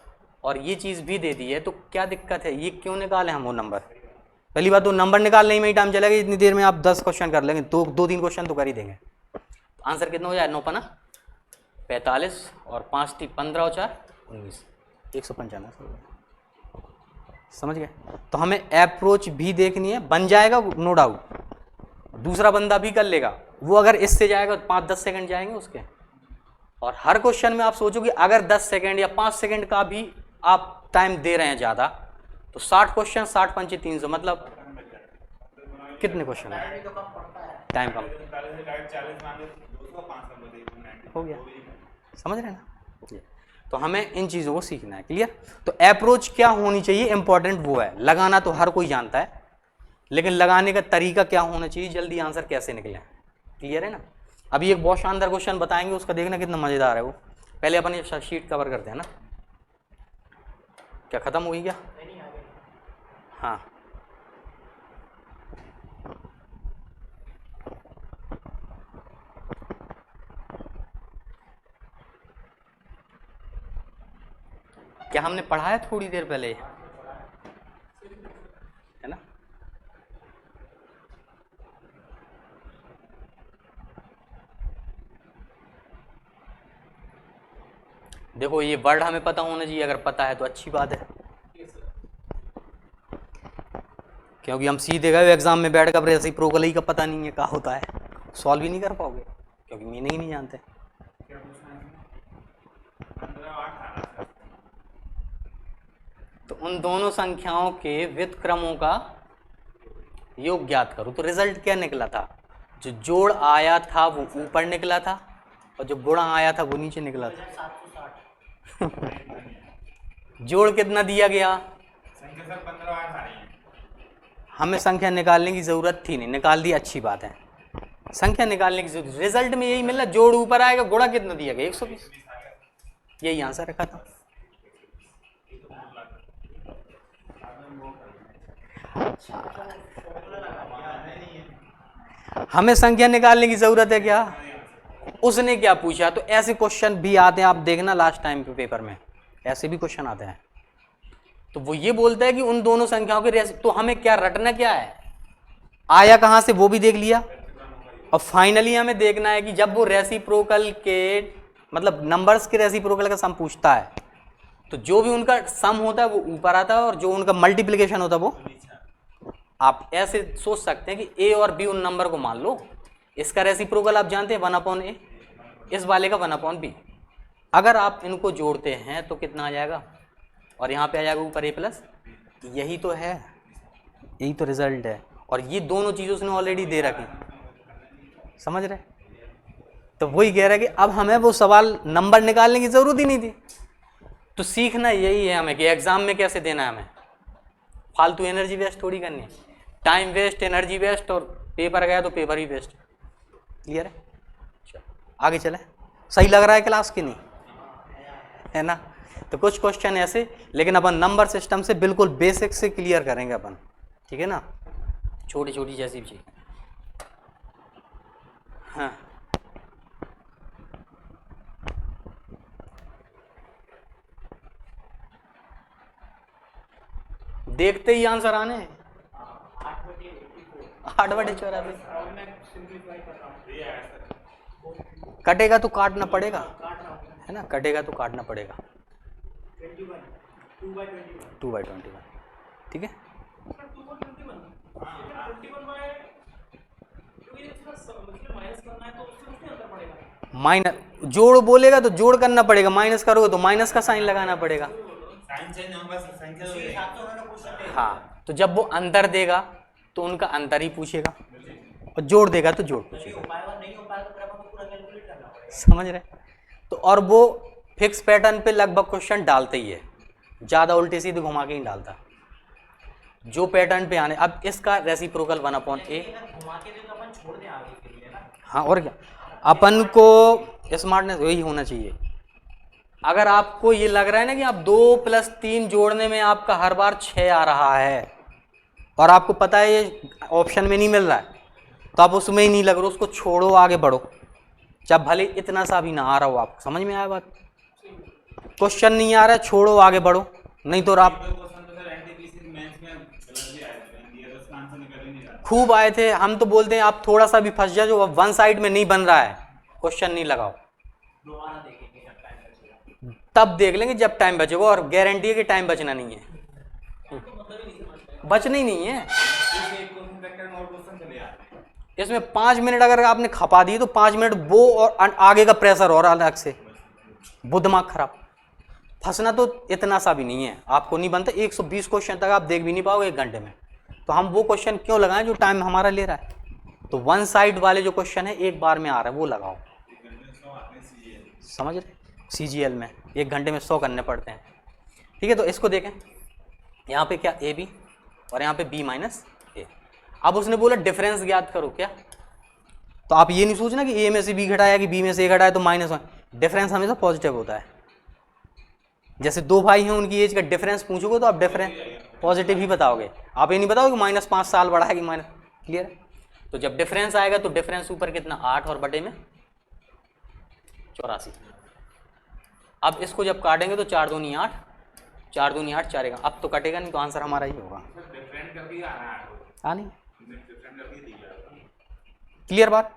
और ये चीज़ भी दे दी है तो क्या दिक्कत है, ये क्यों निकाले हम वो नंबर। पहली बात तो नंबर निकालने में ही टाइम चलेगा, इतनी देर में आप 10 क्वेश्चन कर लेंगे, 2-3 क्वेश्चन तो कर ही देंगे। तो आंसर कितना हो जाए, 9 × 45 और 5 × 15 और 4 = 19, 195। समझ गए? तो हमें अप्रोच भी देखनी है, बन जाएगा नो डाउट, दूसरा बंदा भी कर लेगा, वो अगर इससे जाएगा तो 5-10 सेकंड जाएंगे उसके। और हर क्वेश्चन में आप सोचो कि अगर 10 सेकंड या 5 सेकंड का भी आप टाइम दे रहे हैं ज़्यादा, तो 60 क्वेश्चन 60 × 5 = 300, मतलब कितने क्वेश्चन है, टाइम कम हो गया। समझ रहे हैं ना? तो हमें इन चीज़ों को सीखना है। क्लियर? तो अप्रोच क्या होनी चाहिए, इंपॉर्टेंट वो है। लगाना तो हर कोई जानता है, लेकिन लगाने का तरीका क्या होना चाहिए, जल्दी आंसर कैसे निकले। क्लियर है ना? अभी एक बहुत शानदार क्वेश्चन बताएंगे, उसका देखना कितना मज़ेदार है वो। पहले अपन ये शीट कवर करते हैं ना। क्या ख़त्म हुई क्या? नहीं आगे। हाँ, क्या हमने पढ़ाया थोड़ी देर पहले, है ना? देखो ये वर्ड हमें पता होना चाहिए, अगर पता है तो अच्छी बात है, क्योंकि हम सीधे गए एग्जाम में बैठ कर रेसिप्रोकल ही का पता नहीं है क्या होता है, सॉल्व ही नहीं कर पाओगे क्योंकि मीनिंग ही नहीं जानते। क्या पूछना है? 15 8 तो उन दोनों संख्याओं के व्युत्क्रमों का योग ज्ञात करो। तो रिजल्ट क्या निकला था? जो जोड़ आया था वो ऊपर निकला था और जो गुणा आया था वो नीचे निकला था। 760। जोड़ कितना दिया गया? संख्या सर 15 8 आ रही है। हमें संख्या निकालने की जरूरत थी नहीं, निकाल दी, अच्छी बात है। संख्या निकालने की जरूरत, रिजल्ट में यही मिला, जोड़ ऊपर आएगा, गुणा कितना दिया गया? 120। यही आंसर रखा था। हमें संख्या निकालने की जरूरत है क्या? उसने क्या पूछा? तो ऐसे क्वेश्चन भी आते हैं, आप देखना लास्ट टाइम के पेपर में ऐसे भी क्वेश्चन आते हैं। तो वो ये बोलता है कि उन दोनों संख्याओं के तो हमें क्या रटना क्या है, आया कहां से वो भी देख लिया, और फाइनली हमें देखना है कि जब वो रेसिप्रोकल के मतलब नंबर्स के रेसिप्रोकल का सम पूछता है तो जो भी उनका सम होता है वो ऊपर आता है और जो उनका मल्टीप्लिकेशन होता है वो, आप ऐसे सोच सकते हैं कि ए और बी उन नंबर को मान लो, इसका रेसिप्रोकल आप जानते हैं 1/a, इस वाले का 1/b। अगर आप इनको जोड़ते हैं तो कितना आ जाएगा, और यहाँ पे आ जाएगा ऊपर a+। यही तो है, यही तो रिजल्ट है। और ये दोनों चीज़ें उसने ऑलरेडी दे रखी, समझ रहे? तो वही कह रहा है कि अब हमें वो सवाल नंबर निकालने की जरूरत ही नहीं थी। तो सीखना यही है हमें कि एग्जाम में कैसे देना है, हमें फालतू एनर्जी वेस्ट थोड़ी करनी है, टाइम वेस्ट, एनर्जी वेस्ट, और पेपर गया तो पेपर ही वेस्ट। क्लियर है? चलो आगे चले। सही लग रहा है क्लास की नहीं, है ना? तो कुछ क्वेश्चन ऐसे, लेकिन अपन नंबर सिस्टम से बिल्कुल बेसिक से क्लियर करेंगे अपन, ठीक है ना? छोटी छोटी जैसी भी चीज। हाँ, देखते ही आंसर आने 8/84। कटेगा तो काटना पड़ेगा, है ना? कटेगा तो काटना पड़ेगा। 2/21, ठीक है? माइनस जोड़ बोलेगा तो जोड़ करना पड़ेगा, माइनस करोगे तो माइनस का साइन लगाना पड़ेगा। साइन चेंज होगा, संख्या तो ये। हाँ, तो जब वो अंतर देगा तो उनका अंतर ही पूछेगा, और जोड़ देगा तो जोड़ पूछेगा। समझ रहे? तो और वो फिक्स पैटर्न पे लगभग क्वेश्चन डालते ही है, ज़्यादा उल्टे सीधे घुमा के ही डालता। जो पैटर्न पे आने, अब इसका रेसिप्रोकल 1/a। हाँ, और क्या, अपन को स्मार्टनेस वही होना चाहिए। अगर आपको ये लग रहा है ना कि आप 2 + 3 जोड़ने में आपका हर बार 6 आ रहा है और आपको पता है ये ऑप्शन में नहीं मिल रहा है, तो आप उसमें ही नहीं लग रहे, उसको छोड़ो, आगे बढ़ो, जब भले इतना सा भी ना आ रहा हो। आपको समझ में आया बात? क्वेश्चन नहीं आ रहा है, छोड़ो, आगे बढ़ो, नहीं तो आप खूब आए थे। हम तो बोलते हैं आप थोड़ा सा भी फंस जाओ, जो वन साइड में नहीं बन रहा है, क्वेश्चन नहीं लगाओ, तब देख लेंगे जब टाइम बचेगा, और गारंटी है कि टाइम बचना नहीं है, बचना ही नहीं है। इसमें 5 मिनट अगर आपने खपा दी तो 5 मिनट वो और आगे का प्रेशर और अलग से, वो दिमाग खराब। फंसना तो इतना सा भी नहीं है, आपको नहीं बनता। 120 क्वेश्चन तक आप देख भी नहीं पाओगे 1 घंटे में, तो हम वो क्वेश्चन क्यों लगाएं जो टाइम हमारा ले रहा है? तो वन साइड वाले जो क्वेश्चन है एक बार में आ रहा है वो लगाओ, समझ रहे? CGL में 1 घंटे में 100 करने पड़ते हैं, ठीक है? तो इसको देखें, यहाँ पे क्या AB और यहाँ पे B - A। अब उसने बोला डिफरेंस ज्ञात करो, क्या? तो आप ये नहीं सोचना कि A में से B घटाया कि B में से A घटाया तो -1, डिफरेंस हमेशा पॉजिटिव होता है। जैसे दो भाई हैं, उनकी एज का डिफरेंस पूछोगे तो आप डिफरेंस पॉजिटिव ही बताओगे, आप ये नहीं बताओगे -5 साल बड़ा है कि माइनस। क्लियर है? तो जब डिफरेंस आएगा तो डिफरेंस ऊपर कितना 8 और बटे में 84। अब इसको जब काटेंगे तो 4 दूनी 8, 4 दूनी 8, 4 एगा। अब तो कटेगा नहीं, तो आंसर हमारा ही होगा। हाँ नहीं, क्लियर बात,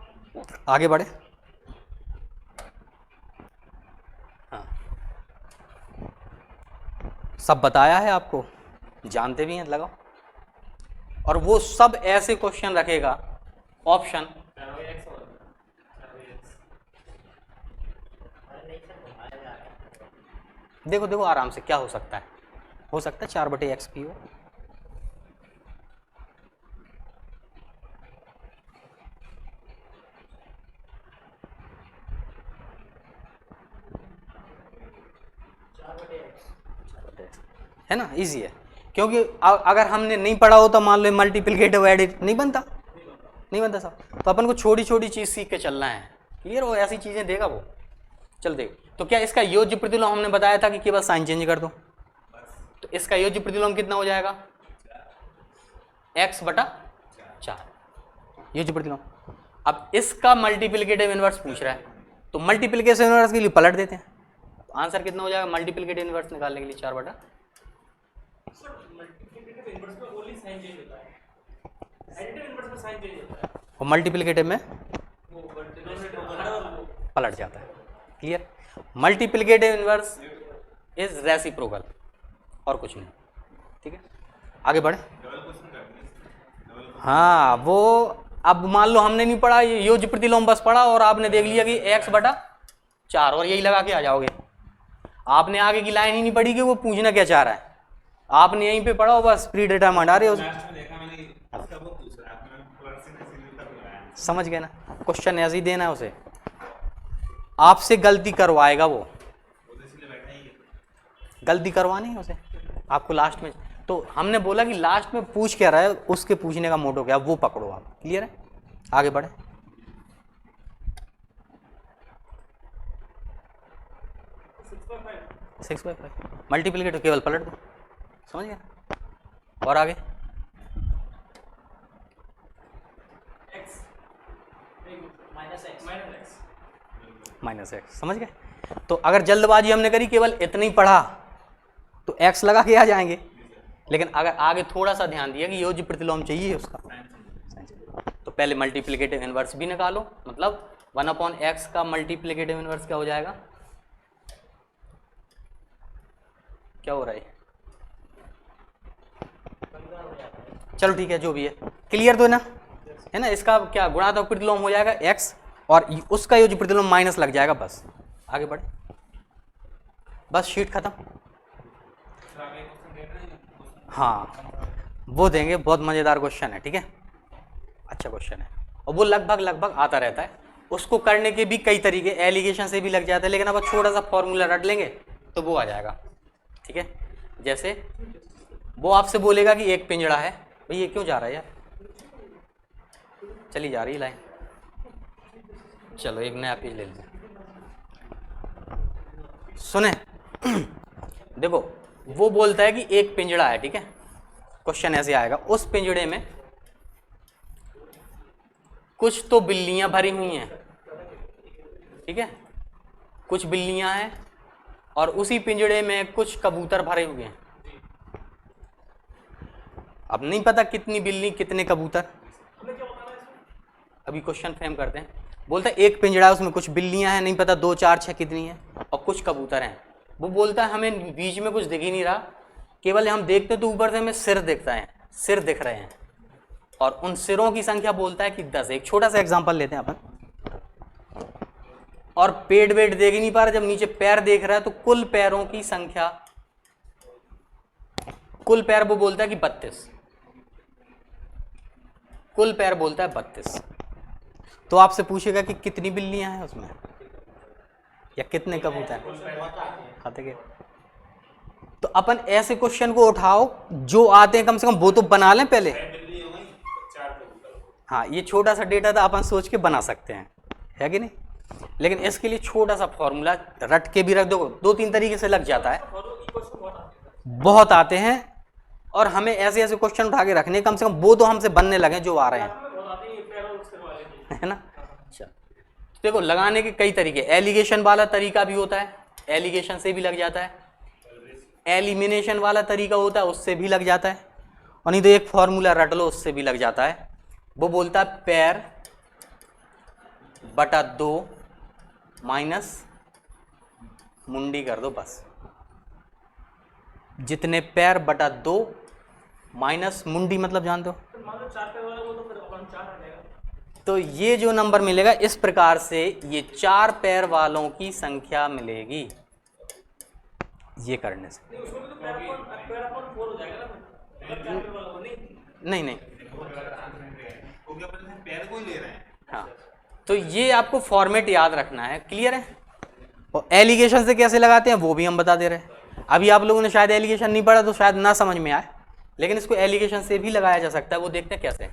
आगे बढ़े। हाँ, सब बताया है आपको, जानते भी हैं, लगाओ। और वो सब ऐसे क्वेश्चन रखेगा ऑप्शन, देखो देखो आराम से क्या हो सकता है 4/x भी हो। है ना, इजी है, क्योंकि अगर हमने नहीं पढ़ा हो तो मान लो मल्टीप्लिकेटिव एडिट नहीं बनता सब। तो अपन को छोटी छोटी चीज़ सीख के चलना है। क्लियर हो? ऐसी चीज़ें देगा वो। चल देख, तो क्या इसका योज्य प्रतिलोम हमने बताया था कि केवल साइन चेंज कर दो, तो इसका योज्य प्रतिलोम कितना हो जाएगा? x/4 योज्य प्रतिलोम। अब इसका मल्टीप्लिकेटिव इनवर्स पूछ रहा है, तो मल्टीप्लिकेशन इनवर्स के लिए पलट देते हैं, तो आंसर कितना हो जाएगा मल्टीप्लिकेटिव इनवर्स निकालने के लिए? 4/। और मल्टीप्लिकेटिव में पलट जाता है। Clear? Multiplicative inverse is reciprocal और कुछ नहीं। ठीक है, आगे बढ़े। हाँ, वो अब मान लो हमने नहीं पढ़ा, ये योज्य प्रतिलोम बस पढ़ा और आपने देख लिया कि x/4 और यही लगा के आ जाओगे। आपने आगे की लाइन ही नहीं पढ़ी कि वो पूछना क्या चाह रहा है, आपने यहीं पे पढ़ा हो, बस प्री डिटरमाइंड आ रहे हो। समझ गए ना? क्वेश्चन ऐसे ही देना है उसे, आपसे गलती करवाएगा वो, गलती करवानी है उसे आपको लास्ट में। तो हमने बोला कि लास्ट में पूछ क्या रहा है, उसके पूछने का मोटो क्या, वो पकड़ो आप। क्लियर है? आगे बढ़े। सिक्स बाई फाइव मल्टीप्लिकेटिव केवल पलट दो, समझ गए? और आगे -x, समझ गए? तो अगर जल्दबाजी हमने करी, केवल इतना ही पढ़ा तो x लगा के आ जाएंगे, लेकिन अगर आगे थोड़ा सा ध्यान दिया कि योज्य प्रतिलोम चाहिए उसका, तो पहले मल्टीप्लिकेटिव इनवर्स भी निकालो। मतलब 1/x का मल्टीप्लिकेटिव इनवर्स क्या हो जाएगा? क्या हो रहा है? चलो ठीक है, जो भी है। क्लियर तो है ना? इसका क्या गुणात्मक प्रतिलोम हो जाएगा x और उसका योज्य प्रतिलोम माइनस लग जाएगा, बस। आगे बढ़े, बस शीट खत्म। हाँ, वो देंगे, बहुत मजेदार क्वेश्चन है। ठीक है, अच्छा क्वेश्चन है और वो लगभग आता रहता है। उसको करने के भी कई तरीके, एलिगेशन से भी लग जाता है, लेकिन अब छोटा सा फॉर्मूला रट लेंगे तो वो आ जाएगा। ठीक है, जैसे वो आपसे बोलेगा कि एक पिंजड़ा है, भाई ये क्यों जा रहा है यार, चली जा रही लाइन, चलो एक नया पेज ले लेते हैं। सुने देखो, वो बोलता है कि एक पिंजड़ा है। ठीक है, क्वेश्चन ऐसे आएगा, उस पिंजड़े में कुछ तो बिल्लियां भरी हुई हैं। ठीक है, कुछ बिल्लियां हैं और उसी पिंजड़े में कुछ कबूतर भरे हुए हैं। अब नहीं पता कितनी बिल्ली कितने कबूतर, अभी क्वेश्चन फ्रेम करते हैं। बोलता है एक पिंजड़ा है, उसमें कुछ बिल्लियां हैं, नहीं पता 2 4 6 कितनी हैं, और कुछ कबूतर हैं। वो बोलता है हमें बीच में कुछ दिख ही नहीं रहा, केवल हम देखते तो ऊपर से हमें सिर दिखता है, सिर दिख रहे हैं, और उन सिरों की संख्या बोलता है कि 10। एक छोटा सा एग्जांपल लेते हैं अपन, और पेट वेट देख ही नहीं पा रहा, जब नीचे पैर देख रहा है तो कुल पैरों की संख्या, कुल पैर वो बोलता है कि 32, कुल पैर बोलता है 32। तो आपसे पूछेगा कि कितनी बिल्लियां हैं उसमें या कितने कबूतर खाते के। तो अपन ऐसे क्वेश्चन को उठाओ जो आते हैं, कम से कम वो तो बना लें पहले। हाँ, ये छोटा सा डेटा था, अपन सोच के बना सकते हैं, है कि नहीं? लेकिन इसके लिए छोटा सा फॉर्मूला रट के भी रख दो, 2-3 तरीके से लग जाता है, बहुत आते हैं। और हमें ऐसे ऐसे क्वेश्चन उठा के रखने, कम से कम वो तो हमसे बनने लगे जो आ रहे हैं, है ना। अच्छा, देखो लगाने के कई तरीके, एलिगेशन वाला तरीका भी होता है, एलिगेशन से भी लग जाता है, एलिमिनेशन वाला तरीका होता है, उससे भी लग जाता है, और नहीं तो एक फॉर्मूला रट लो, उससे भी लग जाता है। वो बोलता है पैर बटा 2 माइनस मुंडी कर दो, बस। जितने पैर बटा 2 माइनस मुंडी, मतलब जानते हो, तो ये जो नंबर मिलेगा इस प्रकार से, ये 4 पैर वालों की संख्या मिलेगी ये करने से। नहीं नहीं, पैर को ही ले रहे हैं। हाँ, तो ये आपको फॉर्मेट याद रखना है, क्लियर है। और एलिगेशन से कैसे लगाते हैं वो भी हम बता दे रहे हैं। अभी आप लोगों ने शायद एलिगेशन नहीं पढ़ा तो शायद ना समझ में आए, लेकिन इसको एलिगेशन से भी लगाया जा सकता है, वो देखते हैं कैसे।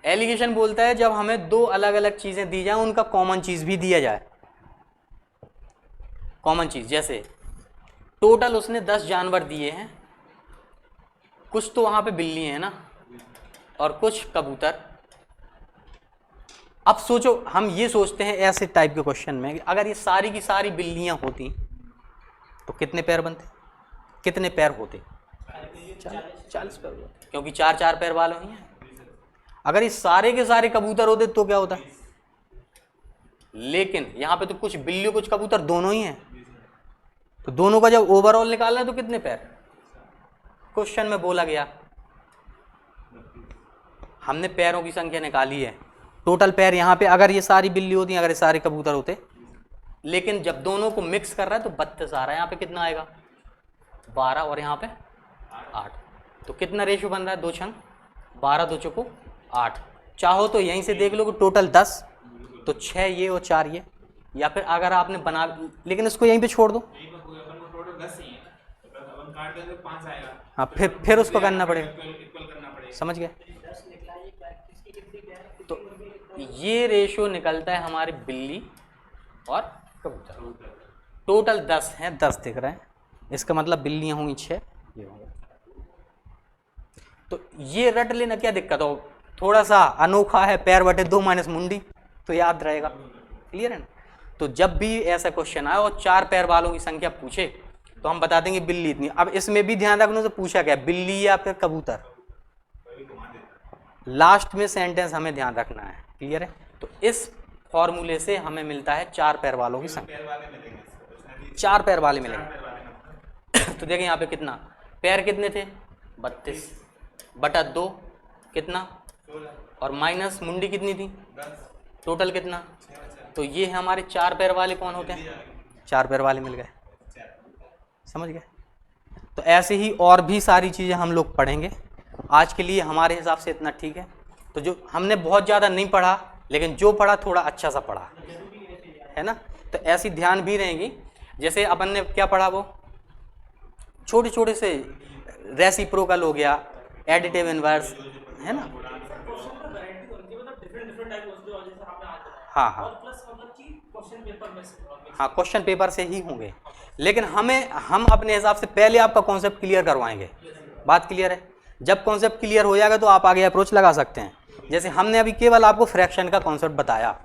एलिगेशन बोलता है जब हमें 2 अलग अलग चीज़ें दी जाएं, उनका कॉमन चीज़ भी दिया जाए। कॉमन चीज़ जैसे टोटल उसने 10 जानवर दिए हैं, कुछ तो वहाँ पे बिल्ली हैं ना, और कुछ कबूतर। अब सोचो, हम ये सोचते हैं ऐसे टाइप के क्वेश्चन में कि अगर ये सारी की सारी बिल्लियाँ होती तो कितने पैर बनते, कितने पैर होते? 40 पैर होते, क्योंकि 4 पैर वाले ही हैं। अगर ये सारे के सारे कबूतर होते तो क्या होता? लेकिन यहाँ पे तो कुछ बिल्ली कुछ कबूतर दोनों ही हैं, तो दोनों का जब ओवरऑल निकालना है तो कितने पैर? क्वेश्चन में बोला गया, हमने पैरों की संख्या निकाली है, टोटल पैर यहाँ पे अगर ये सारी बिल्ली होती, अगर ये सारे कबूतर होते, लेकिन जब दोनों को मिक्स कर रहा है तो 32 आ रहा है। यहाँ पे कितना आएगा? 12, और यहाँ पे 8। तो कितना रेशियो बन रहा है? 2 छंग 12, 2 चौको 8। चाहो तो यहीं से देख लो कि टोटल 10, तो 6 ये और 4 ये, या फिर अगर आपने बना, लेकिन इसको यहीं पे छोड़ दो, हाँ, फिर उसको करना पड़ेगा, समझ गए। तो ये रेशियो निकलता है हमारी बिल्ली और कबूतर। टोटल 10 हैं, 10 दिख रहे हैं, इसका मतलब बिल्लियाँ होंगी 6, ये होंगे। तो ये रट लेना, क्या दिक्कत हो, थोड़ा सा अनोखा है, पैर बटे 2 माइनस मुंडी, तो याद रहेगा, क्लियर है ना। तो जब भी ऐसा क्वेश्चन आए और 4 पैर वालों की संख्या पूछे तो हम बता देंगे बिल्ली इतनी। अब इसमें भी ध्यान रखने से पूछा गया बिल्ली या फिर कबूतर, लास्ट में सेंटेंस हमें ध्यान रखना है, क्लियर है। तो इस फॉर्मूले से हमें मिलता है 4 पैर वालों की संख्या, 4 पैर वाले मिलेंगे। तो देखिए यहाँ पे कितना पैर कितने थे? 32 बटा 2 कितना, और माइनस मुंडी कितनी थी, टोटल कितना। तो ये हमारे 4 पैर वाले कौन होते हैं? 4 पैर वाले मिल गए, समझ गए। तो ऐसे ही और भी सारी चीज़ें हम लोग पढ़ेंगे। आज के लिए हमारे हिसाब से इतना ठीक है। तो जो हमने बहुत ज़्यादा नहीं पढ़ा, लेकिन जो पढ़ा थोड़ा अच्छा सा पढ़ा, है ना। तो ऐसी ध्यान भी रहेंगी। जैसे अपन ने क्या पढ़ा, वो छोटे छोटे से रेसिप्रोकल हो गया, एडिटिव इनवर्स, है ना। हाँ हाँ हाँ, क्वेश्चन पेपर से ही होंगे, लेकिन हम अपने हिसाब से पहले आपका कॉन्सेप्ट क्लियर करवाएंगे। बात क्लियर है। जब कॉन्सेप्ट क्लियर हो जाएगा तो आप आगे अप्रोच लगा सकते हैं। जैसे हमने अभी केवल आपको फ्रैक्शन का कॉन्सेप्ट बताया,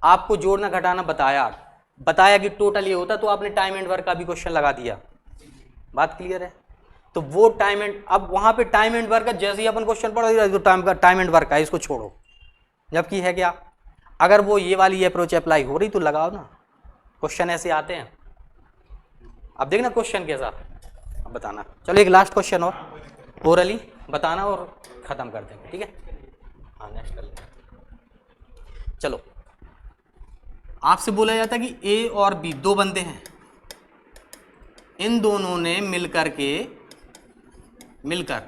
आपको जोड़ना घटाना बताया कि टोटल ये होता, तो आपने टाइम एंड वर्क का भी क्वेश्चन लगा दिया। बात क्लियर है। तो वो टाइम एंड, अब वहाँ पे टाइम एंड वर्क का जैसे ही अपन क्वेश्चन पढ़ रहे तो टाइम एंड वर्क का इसको छोड़ो, जबकि है क्या, अगर वो ये वाली अप्रोच अप्लाई हो रही तो लगाओ ना। क्वेश्चन ऐसे आते हैं। अब देखना क्वेश्चन कैसा, अब बताना। चलो एक लास्ट क्वेश्चन और ओरली बताना और ख़त्म कर देंगे, ठीक है। हाँ, नेक्स्ट कर लेंगे। चलो, आपसे बोला जाता है कि ए और बी 2 बंदे हैं, इन दोनों ने मिलकर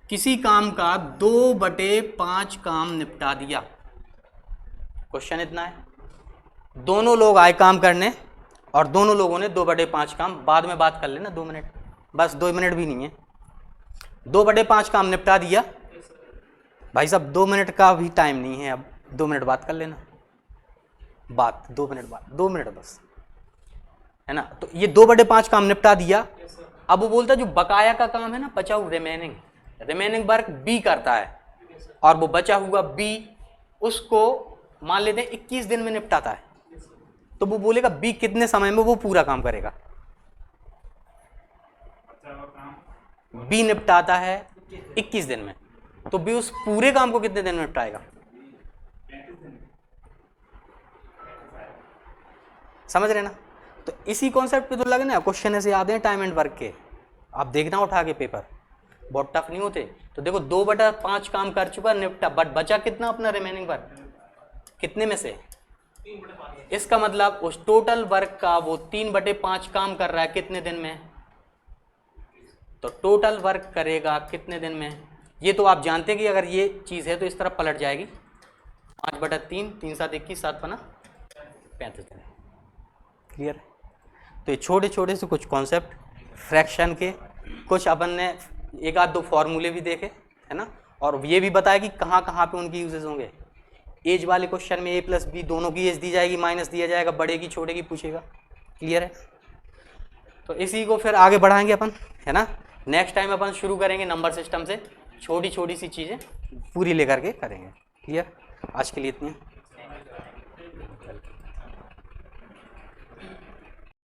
किसी काम का 2/5 काम निपटा दिया। क्वेश्चन इतना है, दोनों लोग आए काम करने और दोनों लोगों ने 2/5 काम, बाद में बात कर लेना 2 मिनट, बस 2 मिनट भी नहीं है, 2/5 काम निपटा दिया। भाई साहब 2 मिनट का भी टाइम नहीं है, अब 2 मिनट बात कर लेना। बात 2 मिनट बाद, 2 मिनट बस, है ना। तो ये 2/5 काम निपटा दिया। अब वो बोलता है जो बकाया का काम है ना, बचा हुआ रिमेनिंग वर्क बी करता है, और वो बचा हुआ बी उसको मान लेते हैं 21 दिन में निपटाता है। तो वो बोलेगा बी कितने समय में वो पूरा काम करेगा। बी निपटाता है 21 दिन में, तो बी उस पूरे काम को कितने दिन में निपटाएगा? समझ रहे ना। तो इसी कॉन्सेप्ट पे तो लगे ना क्वेश्चन ऐसे आते हैं टाइम एंड वर्क के, आप देखना उठा के पेपर, बहुत टफ नहीं होते। तो देखो 2/5 काम कर चुका, निपटा, बट बचा कितना अपना रिमेनिंग वर्क, कितने में से? इसका मतलब उस टोटल वर्क का वो 3/5 काम कर रहा है कितने दिन में? तो टोटल वर्क करेगा कितने दिन में? ये तो आप जानते हैं कि अगर ये चीज़ है तो इस तरफ पलट जाएगी, 5/3, 3 7 21, 7 5 35 दिन। क्लियर है। तो ये छोटे छोटे से कुछ कॉन्सेप्ट फ्रैक्शन के, कुछ अपन ने 1-2 फॉर्मूले भी देखे, है ना, और ये भी बताया कि कहाँ कहाँ पे उनकी यूजेस होंगे। एज वाले क्वेश्चन में a+b दोनों की एज दी जाएगी, माइनस दिया जाएगा, बड़े की छोटे की पूछेगा। क्लियर है। तो इसी को फिर आगे बढ़ाएंगे अपन, है ना। नेक्स्ट टाइम अपन शुरू करेंगे नंबर सिस्टम से, छोटी छोटी सी चीज़ें पूरी लेकर के करेंगे। क्लियर। आज के लिए इतनी।